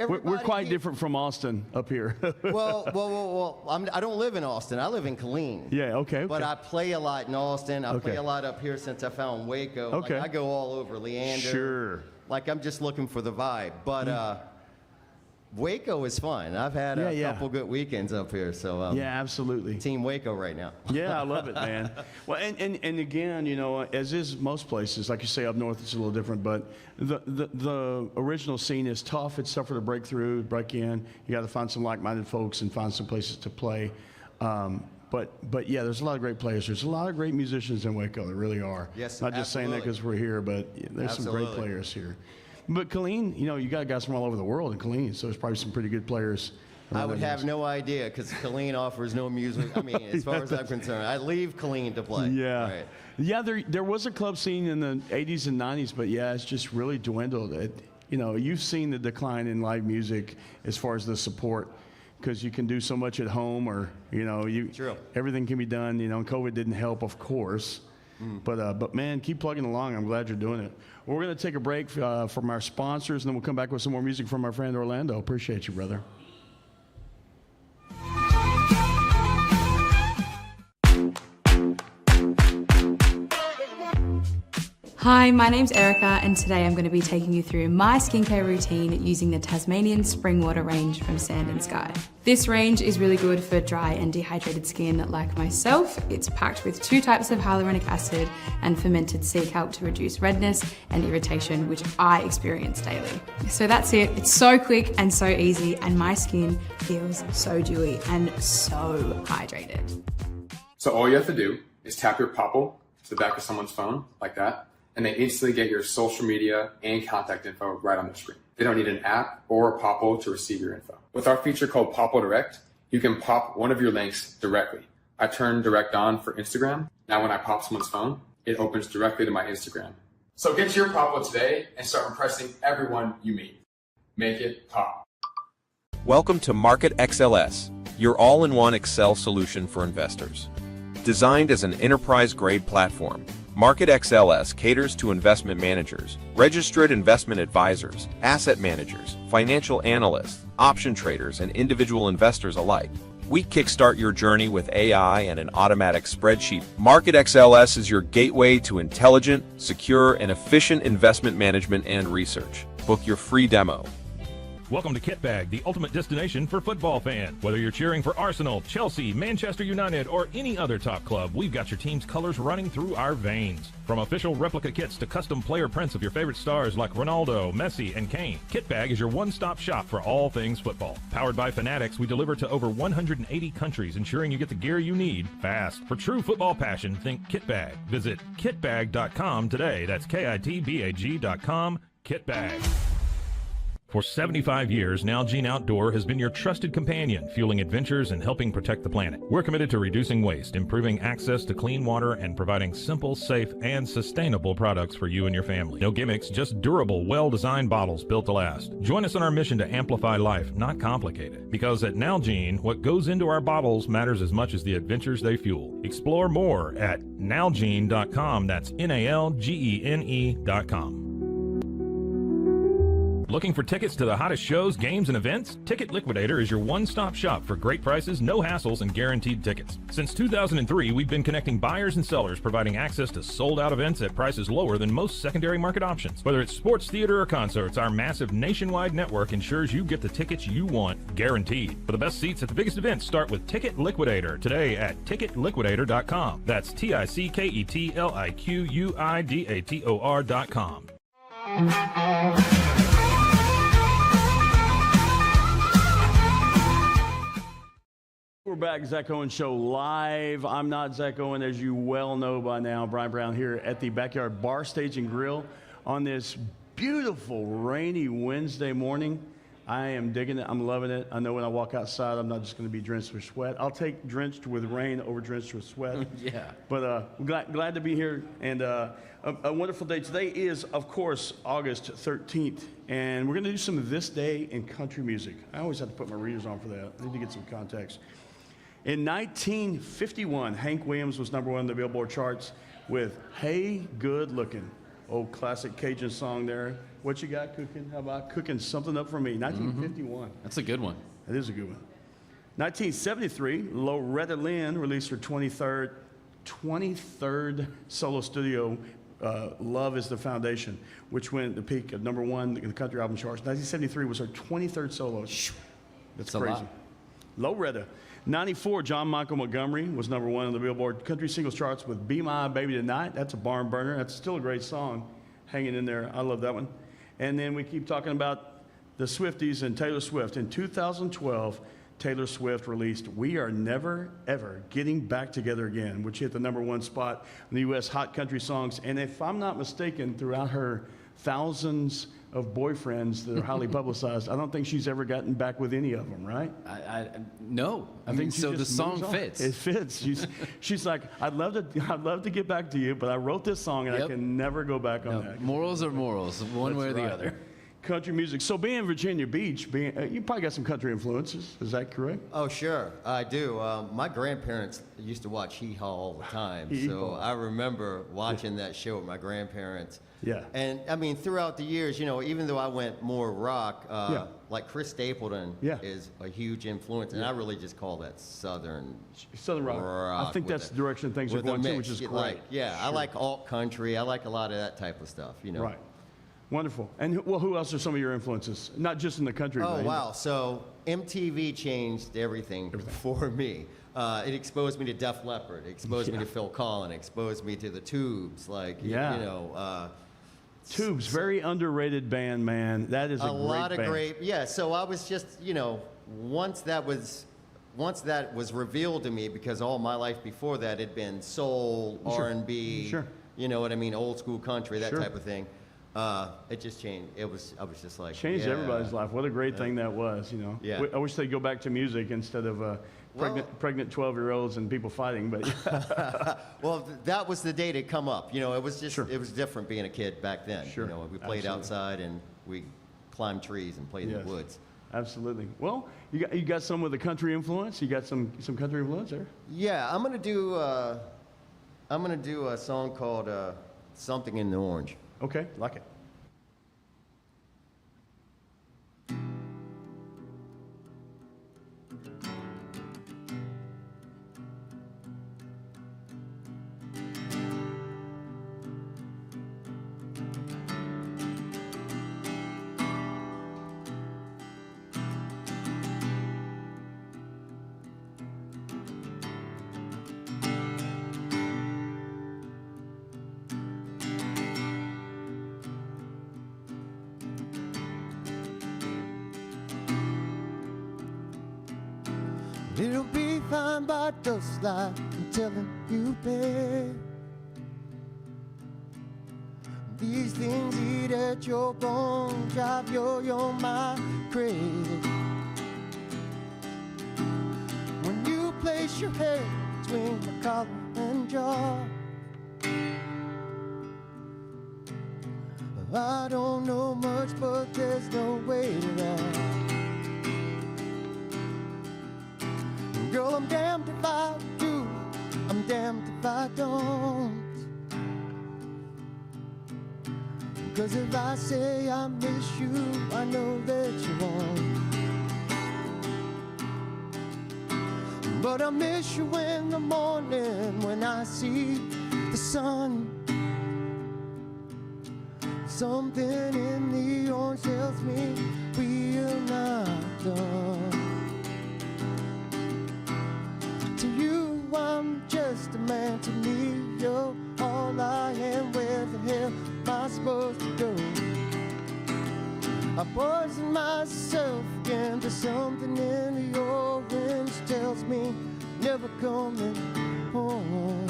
We're quite different from Austin up here. well, I don't live in Austin. I live in Killeen. Yeah, okay. But I play a lot in Austin. I Okay. play a lot up here since I found Waco. Okay. Like, I go all over Leander. Sure. Like, I'm just looking for the vibe. But Waco is fun. I've had a couple good weekends up here. So yeah, absolutely. Team Waco right now. Yeah, I love it, man. Well, and again, you know, as is most places, like you say, up north it's a little different, but the original scene is tough. It's tougher to break through, break in. You got to find some like-minded folks and find some places to play. But yeah, there's a lot of great players. There's a lot of great musicians in Waco. There really are. Yes, Not just saying that because we're here, but there's some great players here. But Killeen, you know, you got guys from all over the world in Killeen, so there's probably some pretty good players. I would have no idea because Killeen offers no music. I mean, as far as I'm concerned, I leave Killeen to play. Yeah. Right. Yeah, there was a club scene in the 80s and 90s, but yeah, it's just really dwindled. You know, you've seen the decline in live music as far as the support because you can do so much at home or, you know, everything can be done. You know, COVID didn't help, of course. But man, keep plugging along. I'm glad you're doing it. We're going to take a break from our sponsors, and then we'll come back with some more music from our friend Orlando. Appreciate you, brother. Hi, my name's Erica and today I'm going to be taking you through my skincare routine using the Tasmanian Spring Water range from Sand and Sky. This range is really good for dry and dehydrated skin like myself. It's packed with 2 types of hyaluronic acid and fermented sea kelp to reduce redness and irritation, which I experience daily. So that's it. It's so quick and so easy and my skin feels so dewy and so hydrated. So all you have to do is tap your Popple to the back of someone's phone like that, and they instantly get your social media and contact info right on the screen. They don't need an app or a Popple to receive your info. With our feature called Popple Direct, you can pop one of your links directly. I turned Direct on for Instagram. Now when I pop someone's phone, it opens directly to my Instagram. So get your Popple today and start impressing everyone you meet. Make it pop. Welcome to Market XLS, your all-in-one Excel solution for investors. Designed as an enterprise-grade platform, Market XLS caters to investment managers, registered investment advisors, asset managers, financial analysts, option traders, and individual investors alike. We kickstart your journey with AI and an automatic spreadsheet. Market XLS is your gateway to intelligent, secure, and efficient investment management and research. Book your free demo. Welcome to Kitbag, the ultimate destination for football fans. Whether you're cheering for Arsenal, Chelsea, Manchester United, or any other top club, we've got your team's colors running through our veins. From official replica kits to custom player prints of your favorite stars like Ronaldo, Messi, and Kane, Kitbag is your one-stop shop for all things football. Powered by Fanatics, we deliver to over 180 countries, ensuring you get the gear you need fast. For true football passion, think Kitbag. Visit kitbag.com today. That's kitbag.com. Kitbag. For 75 years, Nalgene Outdoor has been your trusted companion, fueling adventures and helping protect the planet. We're committed to reducing waste, improving access to clean water, and providing simple, safe, and sustainable products for you and your family. No gimmicks, just durable, well-designed bottles built to last. Join us on our mission to amplify life, not complicate it. Because at Nalgene, what goes into our bottles matters as much as the adventures they fuel. Explore more at nalgene.com. That's NALGENE.com. Looking for tickets to the hottest shows, games, and events? Ticket Liquidator is your one-stop shop for great prices, no hassles, and guaranteed tickets. Since 2003, we've been connecting buyers and sellers, providing access to sold-out events at prices lower than most secondary market options. Whether it's sports, theater, or concerts, our massive nationwide network ensures you get the tickets you want, guaranteed. For the best seats at the biggest events, start with Ticket Liquidator today at ticketliquidator.com. That's TICKETLIQUIDATOR.com. We're back, Zack Owen Show live. I'm not Zack Owen, as you well know by now. Brian Brown here at the Backyard Bar, Stage, and Grill on this beautiful, rainy Wednesday morning. I am digging it. I'm loving it. I know when I walk outside, I'm not just going to be drenched with sweat. I'll take drenched with rain over drenched with sweat. Yeah. But glad to be here, and a wonderful day. Today is, of course, August 13th, and we're going to do some of this day in country music. I always have to put my readers on for that. I need to get some context. In 1951, Hank Williams was #1 on the Billboard charts with Hey Good Looking. Old classic Cajun song there. What you got cooking? How about cooking something up for me? 1951. That's a good one. That is a good one. 1973, Loretta Lynn released her 23rd solo studio, Love is the Foundation, which went at the peak of #1 in the country album charts. 1973 was her 23rd solo. That's a crazy. lot. Loretta. 94, John Michael Montgomery was #1 on the Billboard country singles charts with Be My Baby Tonight. That's a barn burner. That's still a great song hanging in there. I love that one. And then we keep talking about the Swifties and Taylor Swift. In 2012, Taylor Swift released We Are Never, Ever Getting Back Together Again, which hit the #1 spot in the U.S. Hot Country Songs. And if I'm not mistaken, throughout her thousands of boyfriends that are highly publicized, I don't think she's ever gotten back with any of them, right? No. I think so the song fits. It fits. She's like, I'd love to get back to you, but I wrote this song and I can never go back on that. Morals are morals, one way or the other. Country music. So being in Virginia Beach, you probably got some country influences. Is that correct? Oh, sure. I do. My grandparents used to watch Hee Haw all the time. So I remember watching that show with my grandparents. Yeah. And, I mean, throughout the years, even though I went more rock, like Chris Stapleton is a huge influence. And I really just call that Southern rock. I think that's the direction things are going to, which is great. I like alt country. I like a lot of that type of stuff, Right. Wonderful. And who else are some of your influences? Not just in the country. Oh, wow. So MTV changed everything for me. It exposed me to Def Leppard. It exposed me to Phil Collins. It exposed me to the Tubes. Tubes, very underrated band, man. That is a great band. A lot of great. Yeah. So I was just, once that was revealed to me, because all my life before that had been soul, R&B. Sure. You know what I mean? Old school country, that type of thing. It just changed. I was just like changed everybody's life. What a great thing that was, Yeah. I wish they'd go back to music instead of pregnant 12-year-olds and people fighting. But well, that was the day to come up. It was just it was different being a kid back then. Sure. We played outside and we climbed trees and played in the woods. Absolutely. Well, you got some with the country influence. You got some country influence there. Yeah, I'm gonna do a song called "Something in the Orange." Okay, like it. It'll be fine, but just like I'm telling you, babe. These things eat at your bones, drive your mind crazy. When you place your head between my collar and jaw, I don't know much, but there's no way to that. Girl, I'm damned if I do, I'm damned if I don't. 'Cause 'Cause if I say I miss you, I know that you won't. But I miss you in the morning when I see the sun. Something in the orange tells me we're not done. To you, I'm just a man. To me, you're all I am. Where the hell am I supposed to go? I poison myself again to something in the orange tells me never coming home.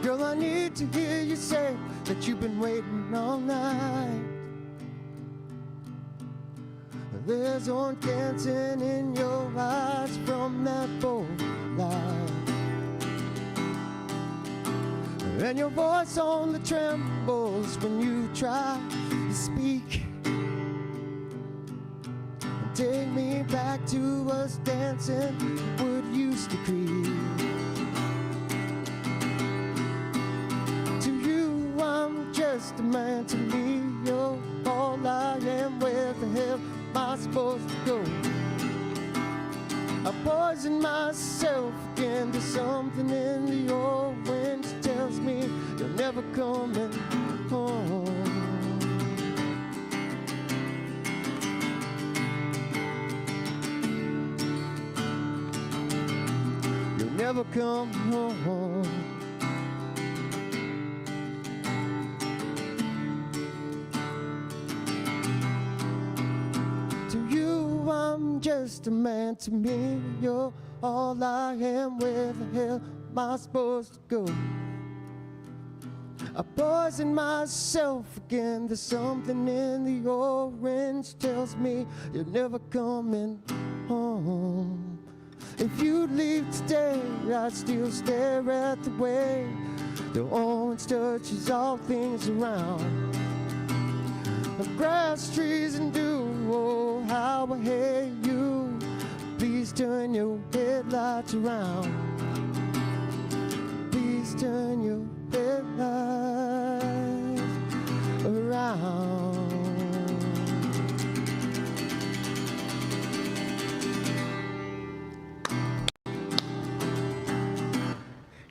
Girl, I need to hear you say that you've been waiting all night. There's orange dancing in your eyes from that bold light. And your voice only trembles when you try to speak. Take me back to us dancing what used to creep. Just a man. To me, you're all I am. Where the hell am I supposed to go? I poison myself again to something in the orange tells me you're never coming home. You'll never come home. Just a man. To me, you're all I am. Where the hell am I supposed to go? I poison myself again. There's something in the orange tells me you're never coming home. If you leave today, I'd still stare at the way the orange touches all things around. The grass, trees, and dew. Oh, how I hate you. Please turn your headlights around. Please turn your headlights around.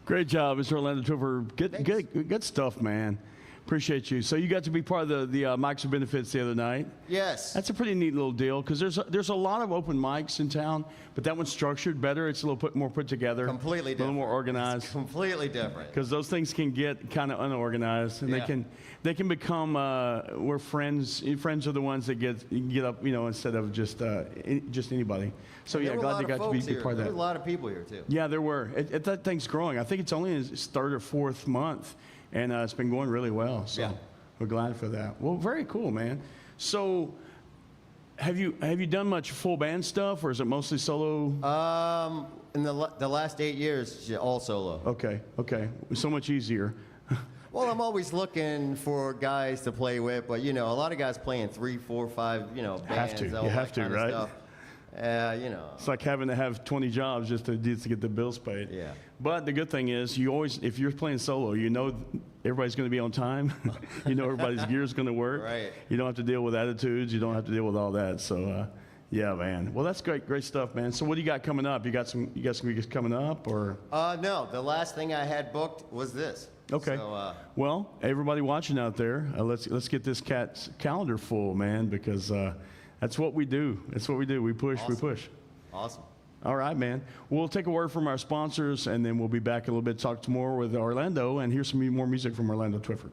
Great job, Mr. Orlando Twyford. Good stuff, man. Appreciate you. So you got to be part of the mics and benefits the other night. Yes. That's a pretty neat little deal because there's a lot of open mics in town, but that one's structured better. It's a little more put together. Completely different. A little more organized. It's completely different. Because those things can get kind of unorganized, and they can become we're friends. Friends are the ones that get up, instead of just anybody. So yeah, glad you got to be part of that. There were a lot of people here too. Yeah, there were. That thing's growing. I think it's only in its third or fourth month. And it's been going really well, so we're glad for that. Well, very cool, man. So, have you done much full band stuff, or is it mostly solo? In the last 8 years, all solo. Okay, so much easier. Well, I'm always looking for guys to play with, but a lot of guys playing 3, 4, 5, bands. You have to, right? Stuff. It's like having to have 20 jobs just to get the bills paid. Yeah. But the good thing is, if you're playing solo, everybody's going to be on time. Everybody's gear's going to work. Right. You don't have to deal with attitudes. You don't have to deal with all that. So, yeah, man. Well, that's great stuff, man. So, what do you got coming up? You got some gigs coming up, or? No. The last thing I had booked was this. Okay. So, well, everybody watching out there, let's get this cat's calendar full, man, because that's what we do. That's what we do. We push. Awesome. We push. Awesome. All right, man. We'll take a word from our sponsors, and then we'll be back a little bit, talk more with Orlando, and here's some more music from Orlando Twyford.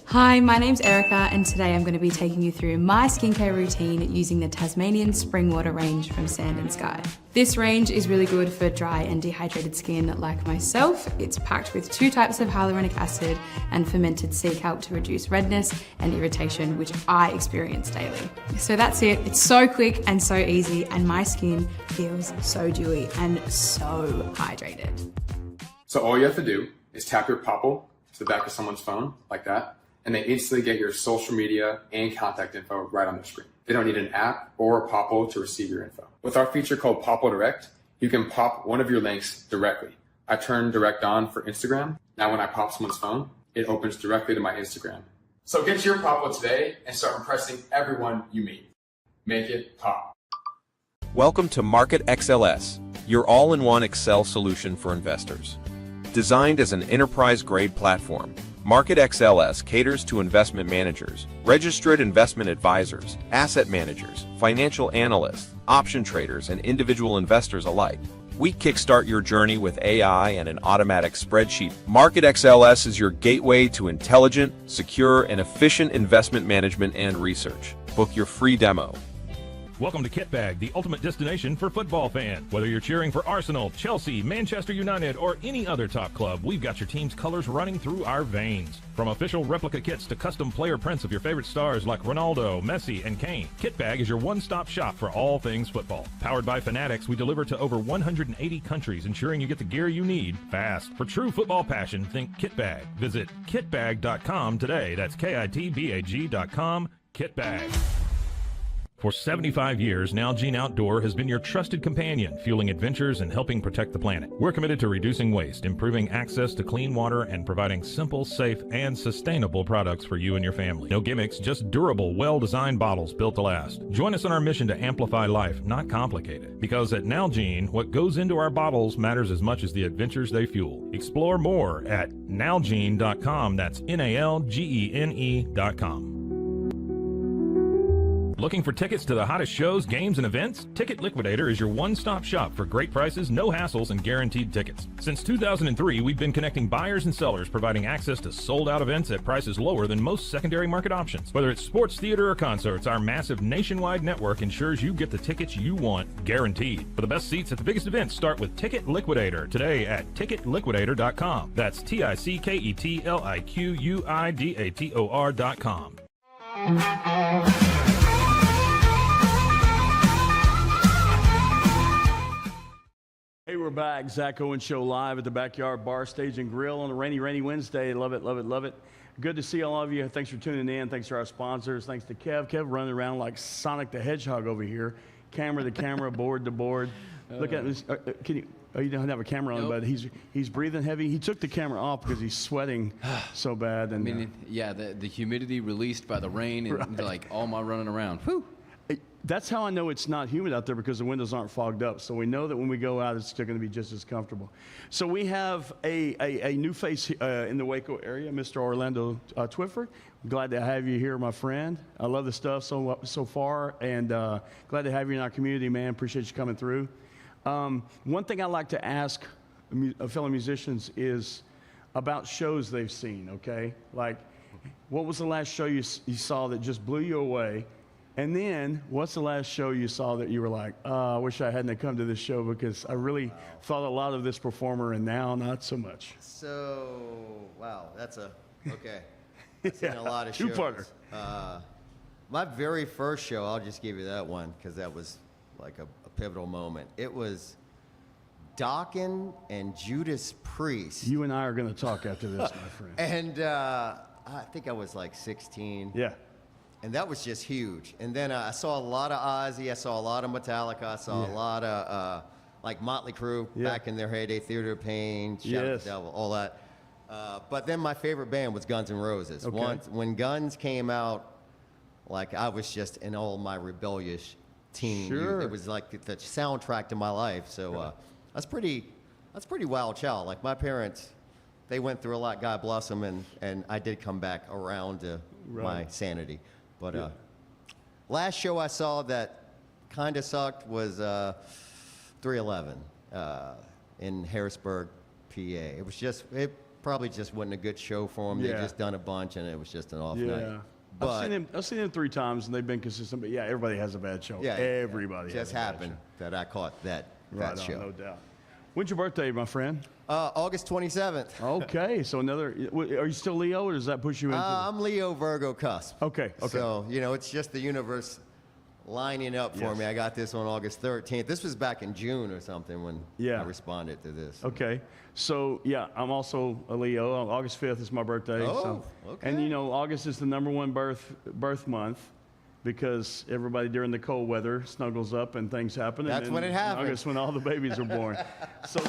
Hi, my name's Erica, and today I'm going to be taking you through my skincare routine using the Tasmanian Spring Water range from Sand & Sky. This range is really good for dry and dehydrated skin like myself. It's packed with 2 types of hyaluronic acid and fermented sea kelp to reduce redness and irritation, which I experience daily. So that's it. It's so quick and so easy, and my skin feels so dewy and so hydrated. So all you have to do is tap your Popple to the back of someone's phone like that, and they instantly get your social media and contact info right on their screen. They don't need an app or a Popple to receive your info. With our feature called Popple Direct, you can pop one of your links directly. I turn Direct on for Instagram. Now when I pop someone's phone, it opens directly to my Instagram. So get your Popple today and start impressing everyone you meet. Make it pop. Welcome to Market XLS, your all-in-one Excel solution for investors. Designed as an enterprise-grade platform, Market XLS caters to investment managers, registered investment advisors, asset managers, financial analysts, option traders, and individual investors alike. We kickstart your journey with AI and an automatic spreadsheet. Market XLS is your gateway to intelligent, secure, and efficient investment management and research. Book your free demo. Welcome to Kitbag, the ultimate destination for football fans. Whether you're cheering for Arsenal, Chelsea, Manchester United, or any other top club, we've got your team's colors running through our veins. From official replica kits to custom player prints of your favorite stars like Ronaldo, Messi, and Kane, Kitbag is your one-stop shop for all things football. Powered by Fanatics, we deliver to over 180 countries, ensuring you get the gear you need fast. For true football passion, think Kitbag. Visit kitbag.com today. That's kitbag.com. Kitbag. For 75 years, Nalgene Outdoor has been your trusted companion, fueling adventures and helping protect the planet. We're committed to reducing waste, improving access to clean water, and providing simple, safe, and sustainable products for you and your family. No gimmicks, just durable, well-designed bottles built to last. Join us on our mission to amplify life, not complicate it. Because at Nalgene, what goes into our bottles matters as much as the adventures they fuel. Explore more at nalgene.com. That's NALGENE.com. Looking for tickets to the hottest shows, games, and events? Ticket Liquidator is your one-stop shop for great prices, no hassles, and guaranteed tickets. Since 2003, we've been connecting buyers and sellers, providing access to sold-out events at prices lower than most secondary market options. Whether it's sports, theater, or concerts, our massive nationwide network ensures you get the tickets you want, guaranteed. For the best seats at the biggest events, start with Ticket Liquidator today at ticketliquidator.com. That's TICKETLIQUIDATOR.com. Hey, we're back. Zack Owen Show live at the Backyard Bar, Stage, and Grill on a rainy Wednesday. Love it, love it, love it. Good to see all of you. Thanks for tuning in. Thanks to our sponsors. Thanks to Kev. Kev running around like Sonic the Hedgehog over here. Camera to camera, board to board. Look at this. Can you? Oh, you don't have a camera on, but he's breathing heavy. He took the camera off because he's sweating so bad. And I mean, yeah, the humidity released by the rain and like all my running around. Whew. That's how I know it's not humid out there, because the windows aren't fogged up. So we know that when we go out, it's still going to be just as comfortable. So we have a new face in the Waco area, Mr. Orlando Twyford. Glad to have you here, my friend. I love the stuff so far, and glad to have you in our community, man. Appreciate you coming through. One thing I like to ask fellow musicians is about shows they've seen, okay? Like, what was the last show you saw that just blew you away? And then, what's the last show you saw that you were like, I wish I hadn't come to this show, because I really thought a lot of this performer, and now not so much? So, wow, that's okay. I've seen a lot of shows. Two-parter. My very first show, I'll just give you that one, because that was like a pivotal moment. It was Dokken and Judas Priest. You and I are going to talk after this, my friend. And I think I was like 16. Yeah. And that was just huge. And then I saw a lot of Ozzy. I saw a lot of Metallica. I saw a lot of like Motley Crue back in their heyday, Theater of Pain, Shout at the Devil, all that. But then my favorite band was Guns N' Roses. Okay. When Guns came out, like I was just in all my rebellious teen. Sure. It was like the soundtrack to my life. So that's pretty wild child. Like my parents, they went through a lot, God bless them, and I did come back around to my sanity. But last show I saw that kind of sucked was 311 in Harrisburg, PA. It was just, probably just wasn't a good show for them. Yeah. They just done a bunch, and it was just an off Yeah. night. But I've seen them 3 times, and they've been consistent. But yeah, everybody has a bad show. yeah, Everybody. just happened that I caught that Right on, show. no doubt. When's your birthday, my friend? August 27th. Okay, so another. Are you still Leo, or does that push you into? I'm Leo Virgo cusp. Okay. So it's just the universe lining up for me. I got this on August 13th. This was back in June or something when I responded to this. Okay. So, yeah, I'm also a Leo. August 5th is my birthday. Oh, okay. And, August is the #1 birth month because everybody during the cold weather snuggles up and things happen. That's and when it happens. August when all the babies are born. So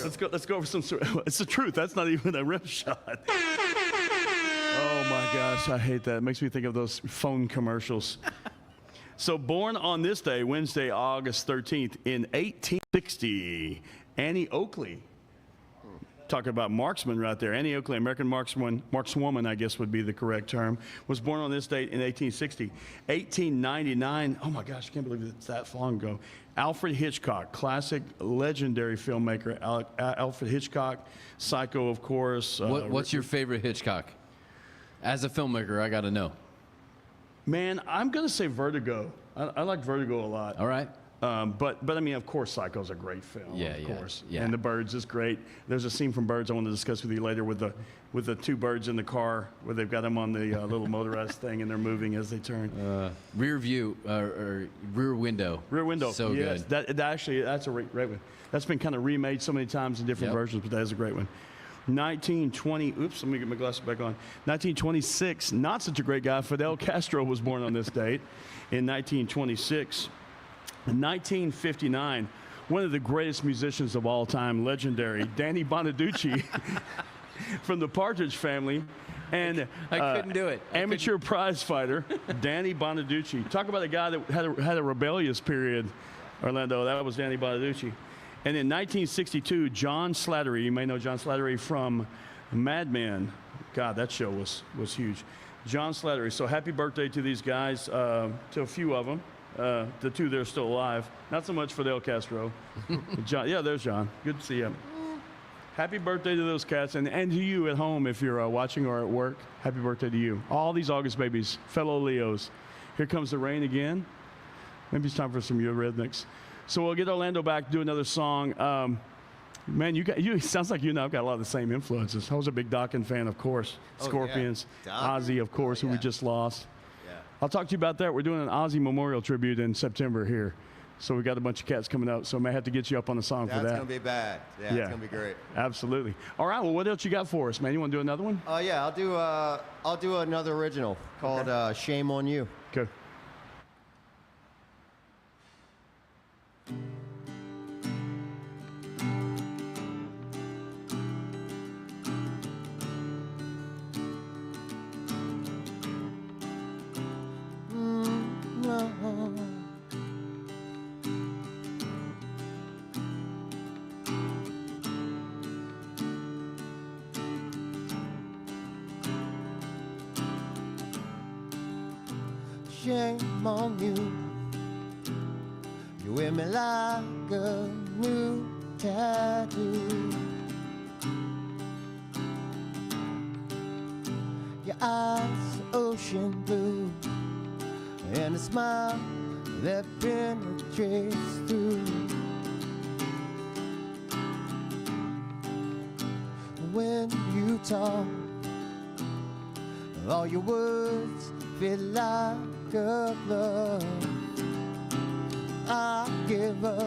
let's go for some. It's the truth. That's not even a rim shot. Oh, my gosh. I hate that. It makes me think of those phone commercials. So born on this day, Wednesday, August 13th, in 1860, Annie Oakley. Talking about marksman right there. Annie Oakley, American markswoman, I guess would be the correct term, was born on this date in 1860. 1899, oh my gosh, I can't believe it's that long ago. Alfred Hitchcock, classic, legendary filmmaker. Alfred Hitchcock, Psycho, of course. What's your favorite Hitchcock? As a filmmaker, I got to know. Man, I'm going to say Vertigo. I like Vertigo a lot. All right. But I mean, of course, Psycho's a great film. Yeah, of course. Yeah. And The Birds is great. There's a scene from Birds I want to discuss with you later with the 2 birds in the car where they've got them on the little motorized thing and they're moving as they turn. Rear view or rear window. Rear window. So yes, good. That's a great one. That's been kind of remade so many times in different versions, but that is a great one. 1920, oops, let me get my glasses back on. 1926, not such a great guy, Fidel Castro was born on this date in 1926. In 1959, one of the greatest musicians of all time, legendary, Danny Bonaducci from the Partridge Family. And I couldn't do it. Amateur prize fighter, Danny Bonaducci. Talk about a guy that had a rebellious period, Orlando. That was Danny Bonaducci. And in 1962, John Slattery, you may know John Slattery from Mad Men. God, that show was huge. John Slattery. So happy birthday to these guys, to a few of them. The 2 that are still alive. Not so much Fidel Castro. John, yeah, there's John. Good to see him. Happy birthday to those cats. And to you at home if you're watching or at work. Happy birthday to you. All these August babies, fellow Leos. Here comes the rain again. Maybe it's time for some Eurythmics. So we'll get Orlando back, do another song. Man, you sounds like you and I've got a lot of the same influences. I was a big Dokken fan, of course. Scorpions, Ozzy, of course, who we just lost. Yeah. I'll talk to you about that. We're doing an Ozzy Memorial tribute in September here. So we got a bunch of cats coming out, so I may have to get you up on the song for that. That's going to be bad. Yeah, it's going to be great. Absolutely. All right, well, what else you got for us, man? You want to do another one? Yeah, I'll do another original called Shame on You. Okay. Shame on you. You wear me like a new tattoo. Your eyes ocean blue, and a smile that penetrates through. When you talk, all your words feel like a glove. I give up,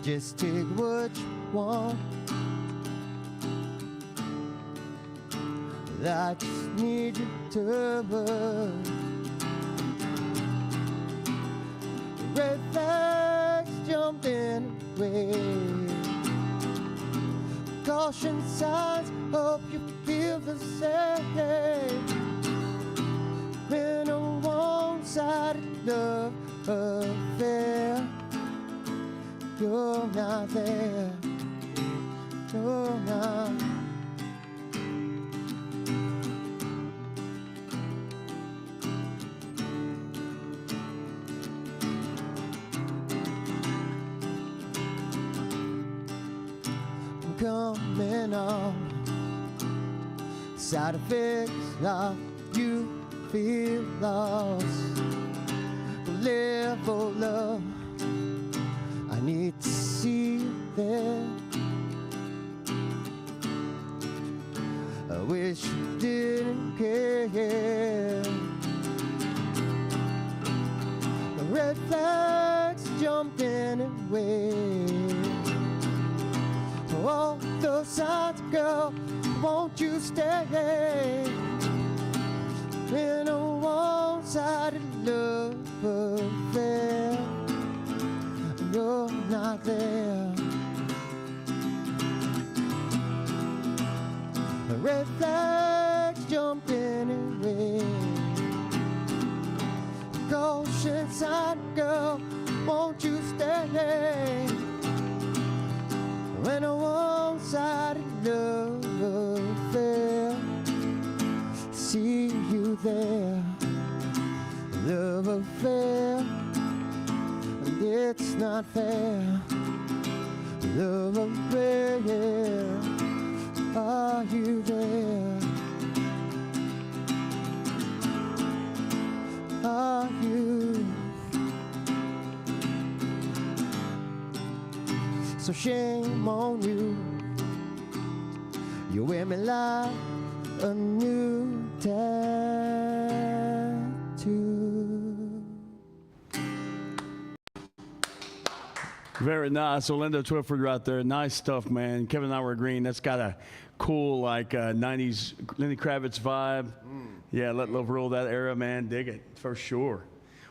just take what you want. I just need you to love. Red flags jumped in away. Caution signs, hope you feel the same. Been a one-sided love affair. You're not there. You're not. coming on. Side effects of you feel lost. The level up, I need to see you there. I wish you didn't care. The red flags jumped in and away. All those signs, girl, won't you stay? In a one-sided love affair, you're not there. The red flags jumped in and away. Caution sign, girl, won't you stay? When a one-sided love affair, see you there. Love affair, and it's not fair. Love affair, are you there? Are you? So shame on you. You wear me like a new tattoo. Very nice. Orlando Twyford right there. Nice stuff, man. Kevin and I were agreeing. That's got a cool, like, 90s Lenny Kravitz vibe. Yeah, let love rule that era, man. Dig it, for sure.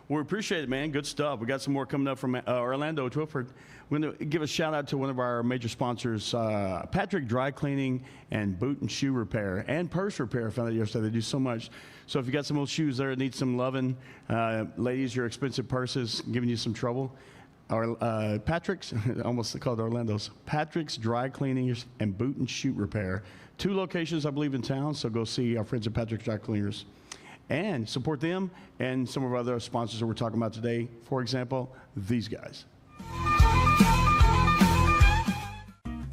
Well, we appreciate it, man. Good stuff. We got some more coming up from Orlando Twyford. We're going to give a shout out to one of our major sponsors, Patrick Dry Cleaning and Boot and Shoe Repair and Purse Repair. I found out yesterday. They do so much. So if you got some old shoes there that need some loving, ladies, your expensive purses giving you some trouble, Patrick's, almost called Orlando's, Patrick's Dry Cleaning and Boot and Shoe Repair. 2 locations, I believe, in town. So go see our friends at Patrick's Dry Cleaners and support them and some of our other sponsors that we're talking about today. For example, these guys.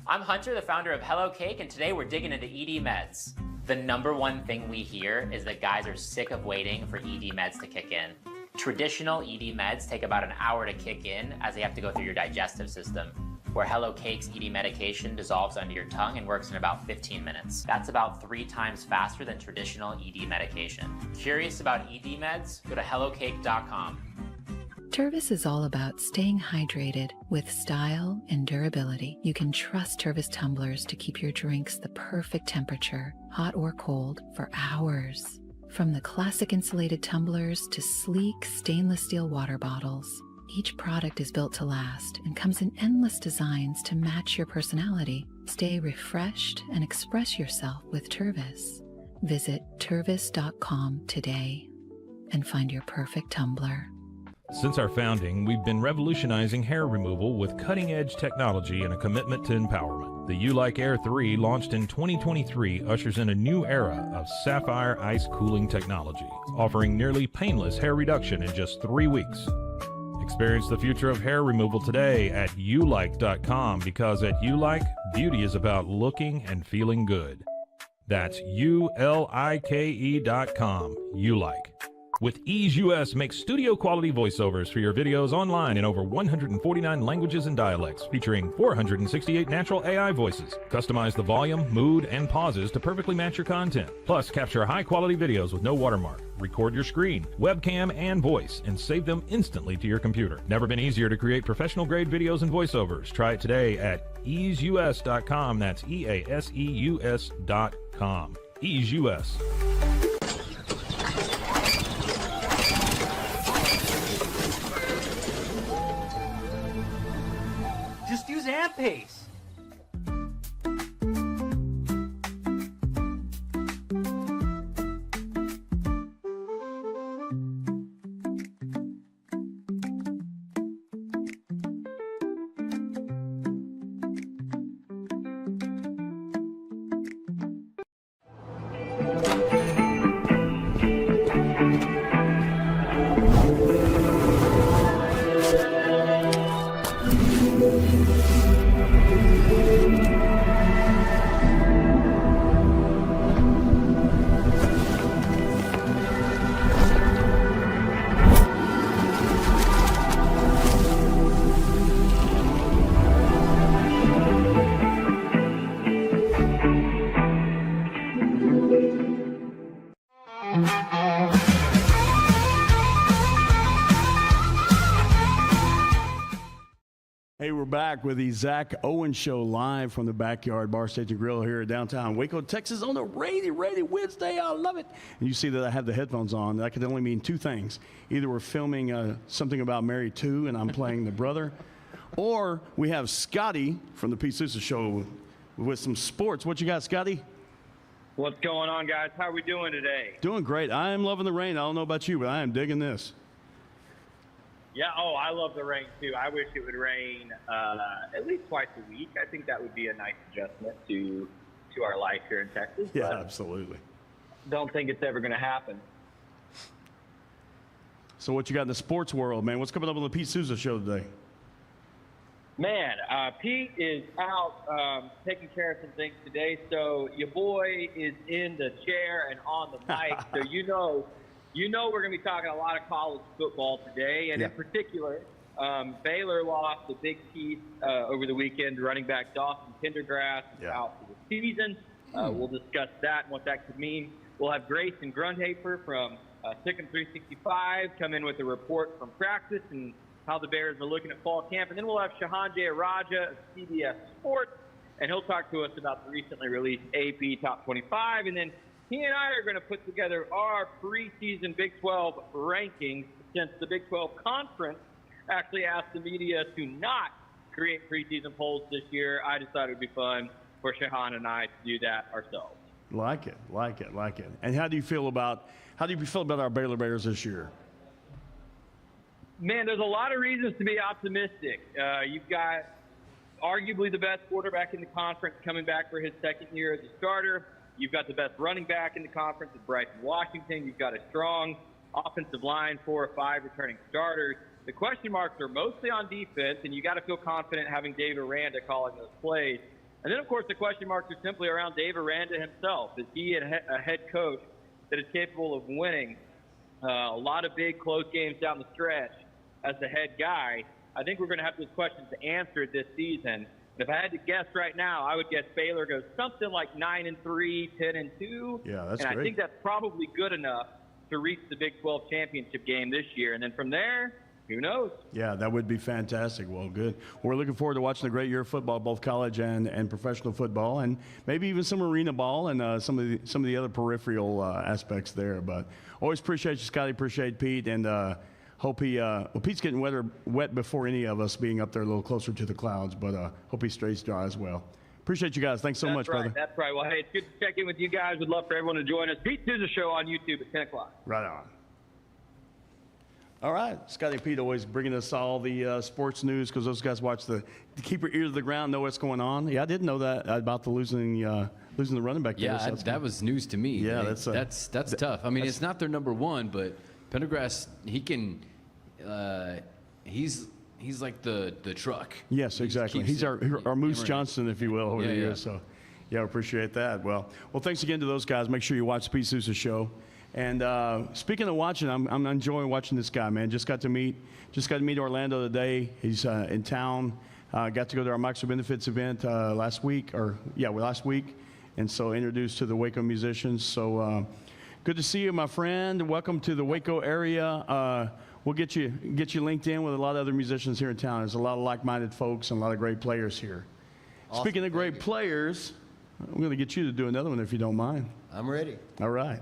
I'm Hunter, the founder of Hello Cake, and today we're digging into ED meds. The #1 thing we hear is that guys are sick of waiting for ED meds to kick in. Traditional ED meds take about an hour to kick in as they have to go through your digestive system, where Hello Cake's ED medication dissolves under your tongue and works in about 15 minutes. That's about 3 times faster than traditional ED medication. Curious about ED meds? Go to hellocake.com. Tervis is all about staying hydrated with style and durability. You can trust Tervis tumblers to keep your drinks the perfect temperature, hot or cold, for hours. From the classic insulated tumblers to sleek stainless steel water bottles, each product is built to last and comes in endless designs to match your personality. Stay refreshed and express yourself with Tervis. Visit tervis.com today and find your perfect tumbler. Since our founding, we've been revolutionizing hair removal with cutting-edge technology and a commitment to empowerment. The U-Like Air 3, launched in 2023, ushers in a new era of sapphire ice cooling technology, offering nearly painless hair reduction in just 3 weeks. Experience the future of hair removal today at ulike.com, because at U-Like, beauty is about looking and feeling good. That's ulike.com. U-Like. With Ease US, make studio-quality voiceovers for your videos online in over 149 languages and dialects, featuring 468 natural AI voices. Customize the volume, mood, and pauses to perfectly match your content. Plus, capture high-quality videos with no watermark. Record your screen, webcam, and voice, and save them instantly to your computer. Never been easier to create professional-grade videos and voiceovers. Try it today at easeus.com. That's EASEUS.com. Ease US. Just use AMP-Pace. back with the Zack Owen Show live from the Backyard Bar, Stage and Grill here in downtown Waco, Texas on a rainy Wednesday. I love it. And you see that I have the headphones on. That could only mean two things. Either we're filming something about Mary 2 and I'm playing the brother, or we have Scotty from the Pete Sousa Show with some sports. What you got, Scotty? What's going on, guys? How are we doing today? Doing great. I am loving the rain. I don't know about you, but I am digging this. Yeah, I love the rain, too. I wish it would rain at least twice a week. I think that would be a nice adjustment to our life here in Texas. Yeah, absolutely. Don't think it's ever going to happen. So what you got in the sports world, man? What's coming up on the Pete Sousa Show today? Man, Pete is out taking care of some things today, so your boy is in the chair and on the mic, so you know we're going to be talking a lot of college football today, and in particular, Baylor lost a big piece over the weekend. Running back Dawson Pendergrass is out for the season. We'll discuss that and what that could mean. We'll have Grayson Grundhafer from Sikkim 365 come in with a report from practice and how the Bears are looking at fall camp. And then we'll have Shahan Jayaraja of CBS Sports, and he'll talk to us about the recently released AP Top 25. And then he and I are going to put together our preseason Big 12 rankings, since the Big 12 Conference actually asked the media to not create preseason polls this year. I decided it would be fun for Shahan and I to do that ourselves. Like it. And how do you feel about our Baylor Bears this year? Man, there's a lot of reasons to be optimistic. You've got arguably the best quarterback in the conference coming back for his second year as a starter. You've got the best running back in the conference with Bryson Washington. You've got a strong offensive line, 4 or 5 returning starters. The question marks are mostly on defense, and you got to feel confident having Dave Aranda calling those plays. And then, of course, the question marks are simply around Dave Aranda himself. Is he a head coach that is capable of winning a lot of big, close games down the stretch as the head guy? I think we're going to have those questions answered this season. If I had to guess right now, I would guess Baylor goes something like 9-3, 10-2. Yeah, that's great. And I think that's probably good enough to reach the Big 12 championship game this year. And then from there, who knows? Yeah, that would be fantastic. Well, good. We're looking forward to watching a great year of football, both college and professional football, and maybe even some arena ball and some of the other peripheral aspects there. But always appreciate you, Scotty. Appreciate Pete, and hope Pete's getting wet before any of us, being up there a little closer to the clouds. But hope he stays dry as well. Appreciate you guys. Thanks so much, brother. That's right. Well, hey, it's good to check in with you guys. We'd love for everyone to join us. Pete Sousa Show on YouTube at 10 o'clock. Right on. All right, Scotty and Pete always bringing us all the sports news, because those guys watch to keep your ear to the ground, know what's going on. Yeah, I didn't know that about the losing the running back. Yeah, there, so that was news to me. Yeah, that's tough. I mean, it's not their number one, but Pendergrass, he can. He's like the truck. Yes, exactly. He's our Moose Johnson, if you will, over the years. So, yeah, appreciate that. Well, thanks again to those guys. Make sure you watch the Pete Sousa Show. And speaking of watching, I'm enjoying watching this guy, man. Just got to meet Orlando today. He's in town. Got to go to our Micro Benefits event last week, and so introduced to the Waco musicians. So good to see you, my friend. Welcome to the Waco area. We'll get you linked in with a lot of other musicians here in town. There's a lot of like-minded folks and a lot of great players here. Awesome. Speaking of great players, I'm going to get you to do another one if you don't mind. I'm ready. All right.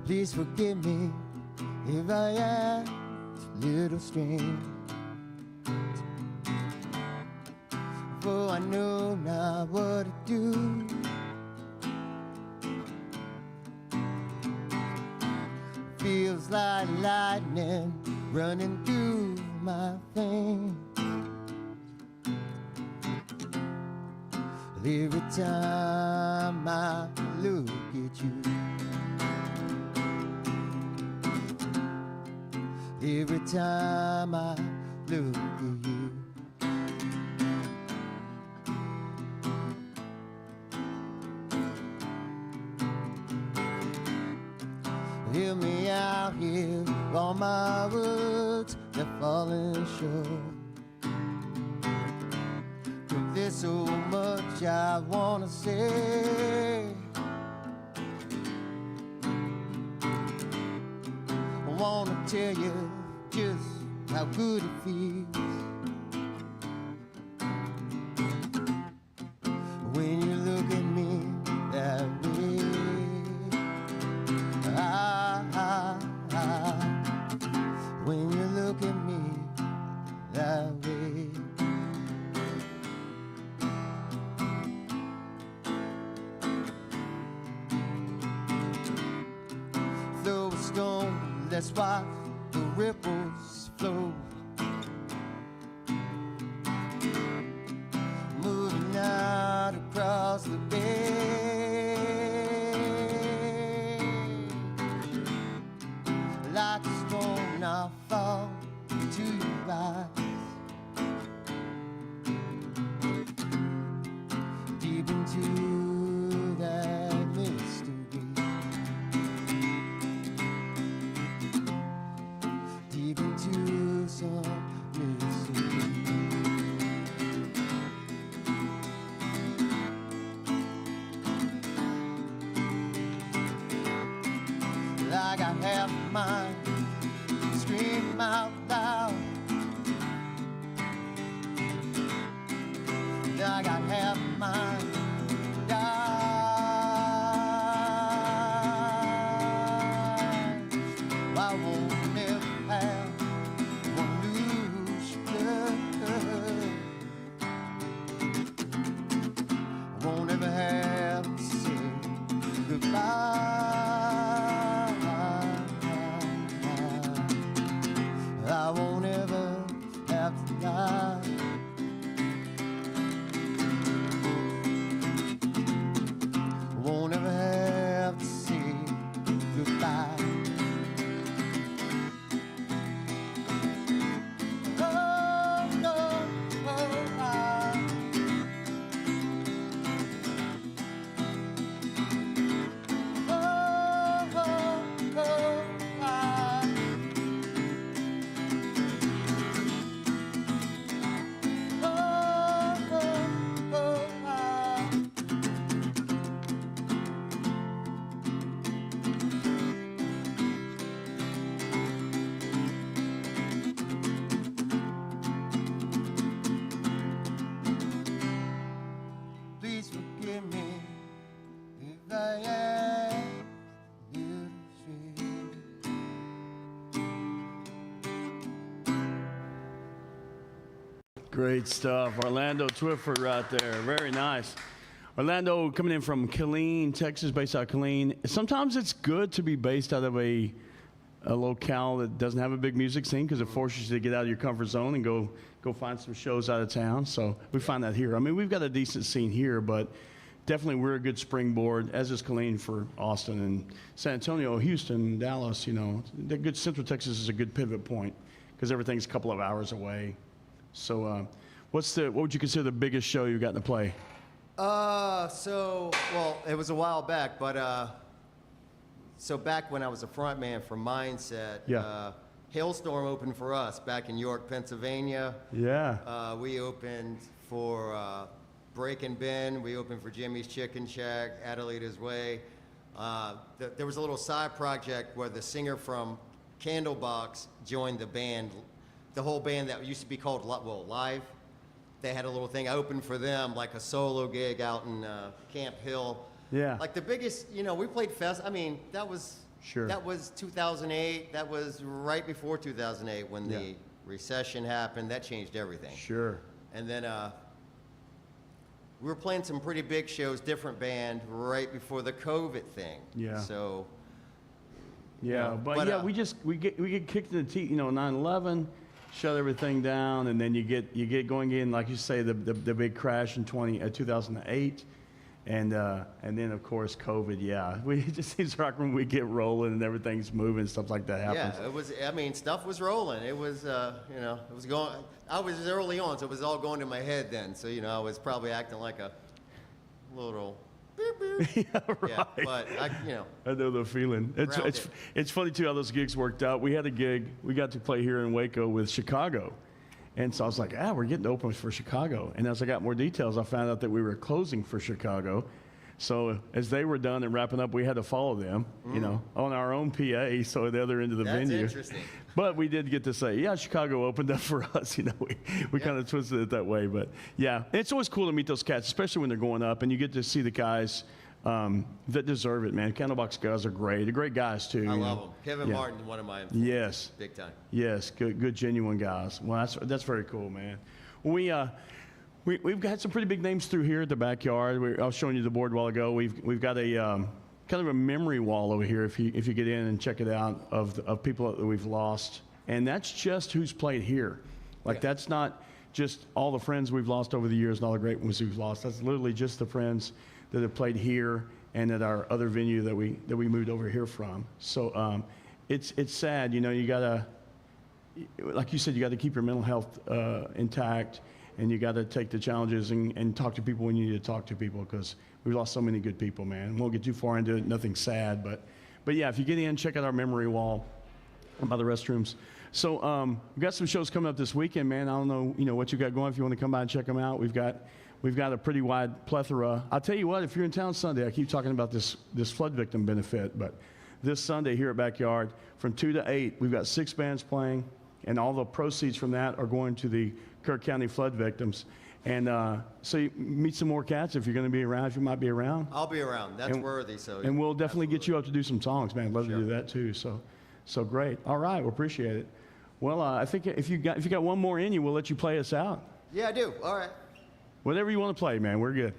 Please forgive me if I act a little strange, for I know not what to do. Feels like lightning running through my veins. Every time I look at you, every time I look at you, hear me out here, all my words they're falling short. But there's so much I wanna say. I wanna tell you just how good it feels when you look at me that way. When you look at me that way. Throw a stone, let's watch the ripples flow. Moving out across the bay. Like a stone I'll fall to your eyes. Deep into that mystery. Deep into some mystery. Like I have mine, scream out loud. Like I have mine, die. I won't never have one lose blood. Won't ever have to say goodbye. I won't ever have to lie. Won't ever have to say goodbye. Oh, no, oh, please forgive me if I ask you to Great stuff. Orlando Twyford right there. Very nice. Orlando coming in from Killeen, Texas, based out of Killeen. Sometimes it's good to be based out of a locale that doesn't have a big music scene because it forces you to get out of your comfort zone and go find some shows out of town. So we find that here. I mean, we've got a decent scene here, but definitely we're a good springboard, as is Killeen for Austin and San Antonio, Houston, Dallas. You know, the good Central Texas is a good pivot point because everything's a couple of hours away. So what would you consider the biggest show you got to play? Well, it was a while back, but so back when I was a front man for Mindset, Hailstorm opened for us back in York, Pennsylvania. Yeah. We opened for Break and Bend. We opened for Jimmy's Chicken Shack, Adelaide's Way. There was a little side project where the singer from Candlebox joined the band, the whole band that used to be called Live. They had a little thing. I opened for them, like a solo gig out in Camp Hill. Yeah. Like the biggest, we played I mean, that was 2008. That was right before 2008 when the recession happened. That changed everything. Sure. And then we were playing some pretty big shows, different band, right before the COVID thing. Yeah. So. Yeah, but we get kicked in the teeth. 9/11. Shut everything down, and then you get going in, like you say, the big crash in 2008, and then of course COVID. Yeah, it just seems like when we get rolling and everything's moving, stuff like that happens. Yeah, it was. I mean, stuff was rolling. It was, it was going. I was early on, so it was all going to my head then. So I was probably acting like a little Yeah, right. Yeah, but I know the feeling. It's funny too how those gigs worked out. We had a gig. We got to play here in Waco with Chicago, and so I was like, we're getting open for Chicago. And as I got more details, I found out that we were closing for Chicago. So as they were done and wrapping up, we had to follow them, on our own PA, so at the other end of the venue. That's interesting. But we did get to say, Chicago opened up for us. We kind of twisted it that way. But yeah, it's always cool to meet those cats, especially when they're going up, and you get to see the guys that deserve it, man. Candlebox guys are great. They're great guys too. I love them. Kevin Martin, one of my influences. Yes. Big time. Yes, good, genuine guys. Well, that's very cool, man. We've got some pretty big names through here at the backyard. I was showing you the board a while ago. We've got a kind of a memory wall over here if you get in and check it out of people that we've lost, and that's just who's played here. That's not just all the friends we've lost over the years and all the great ones we've lost. That's literally just the friends that have played here and at our other venue that we moved over here from. So it's sad, you gotta, like you said, you got to keep your mental health intact. And you got to take the challenges and talk to people when you need to talk to people, because we've lost so many good people, man. Won't get too far into it, nothing sad, but yeah, if you get in, check out our memory wall by the restrooms. So we've got some shows coming up this weekend, man. I don't know, what you got going. If you want to come by and check them out, we've got a pretty wide plethora. I'll tell you what, if you're in town Sunday, I keep talking about this flood victim benefit, but this Sunday here at Backyard from 2 to 8, we've got 6 bands playing, and all the proceeds from that are going to the Kirk County flood victims. And so you meet some more cats if you're going to be around, if you might be around. I'll be around. That's worthy. And we'll definitely get you up to do some songs, man. I'd love to do that too. So great. All right, we appreciate it. Well, I think if you got one more in you, we'll let you play us out. Yeah, I do. All right. Whatever you want to play, man. We're good.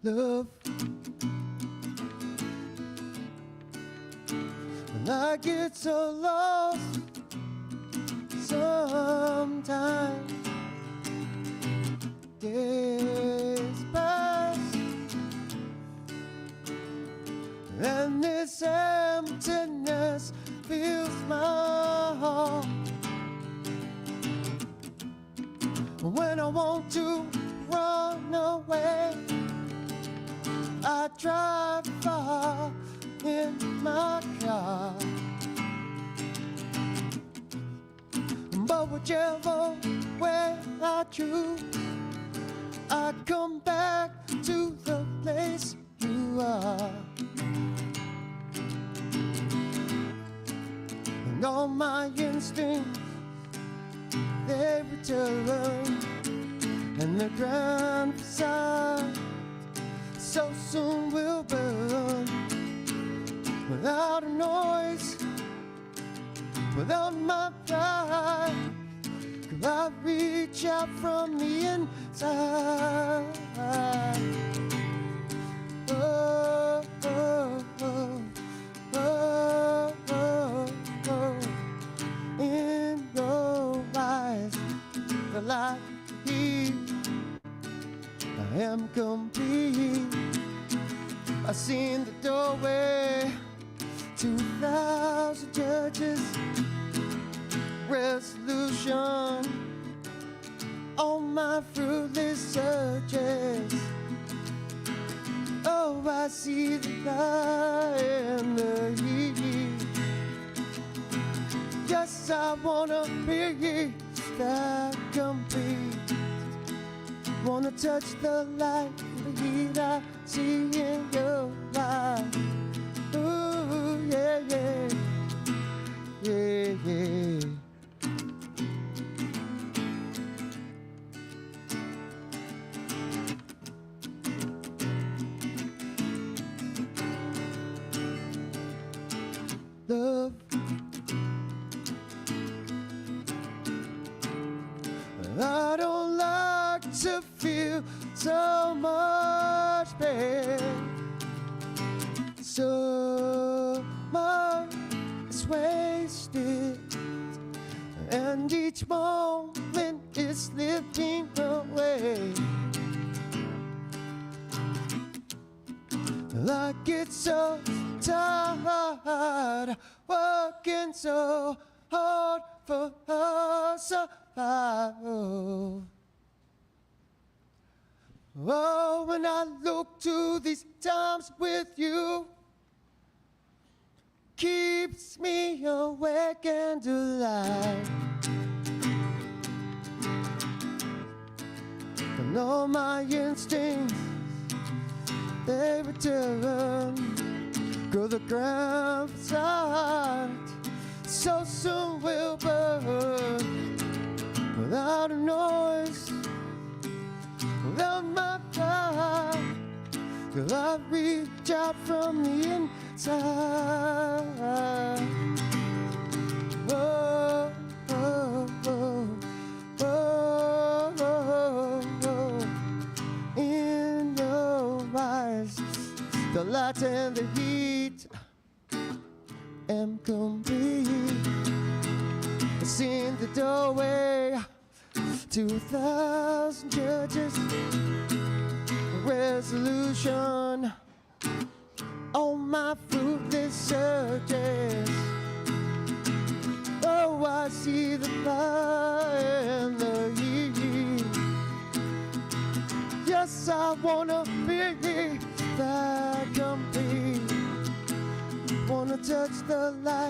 Love, when I get so lost sometimes, days pass and this emptiness fills my heart. When I want to run away, I drive far in my car, but whichever way I choose, I come back to the place you are. And all my instincts, they return, and the ground beside so soon will burn, without a noise, without my pride. Could I reach out from the inside? Oh, oh, oh, oh, oh, oh. In your eyes, the light here, I am complete. I've seen the doorway, 2,000 judges, resolution on my fruitless searches. Oh, I see the light and the heat. Yes, I wanna be that complete. Wanna touch the light, the heat I see in your eyes. Ooh, yeah, yeah, yeah, yeah. Love, I don't like to feel so much pain. So much is wasted. and each moment is slipping away. I get so tired, working so hard for our survival. Oh, when I look to these times with you, keeps me awake and alive. And all my instincts, they return, go the ground beside, so soon we'll burn, without a noise, without my pride, till I reach out from the inside. Oh, oh, oh, oh, oh, oh. In your eyes, the light and the heat am complete. It's in the doorway to 1,000 judges. Resolution on my fruitless searches. Oh, I see the fire and the heat. Yes, I wanna be that complete. Wanna touch the light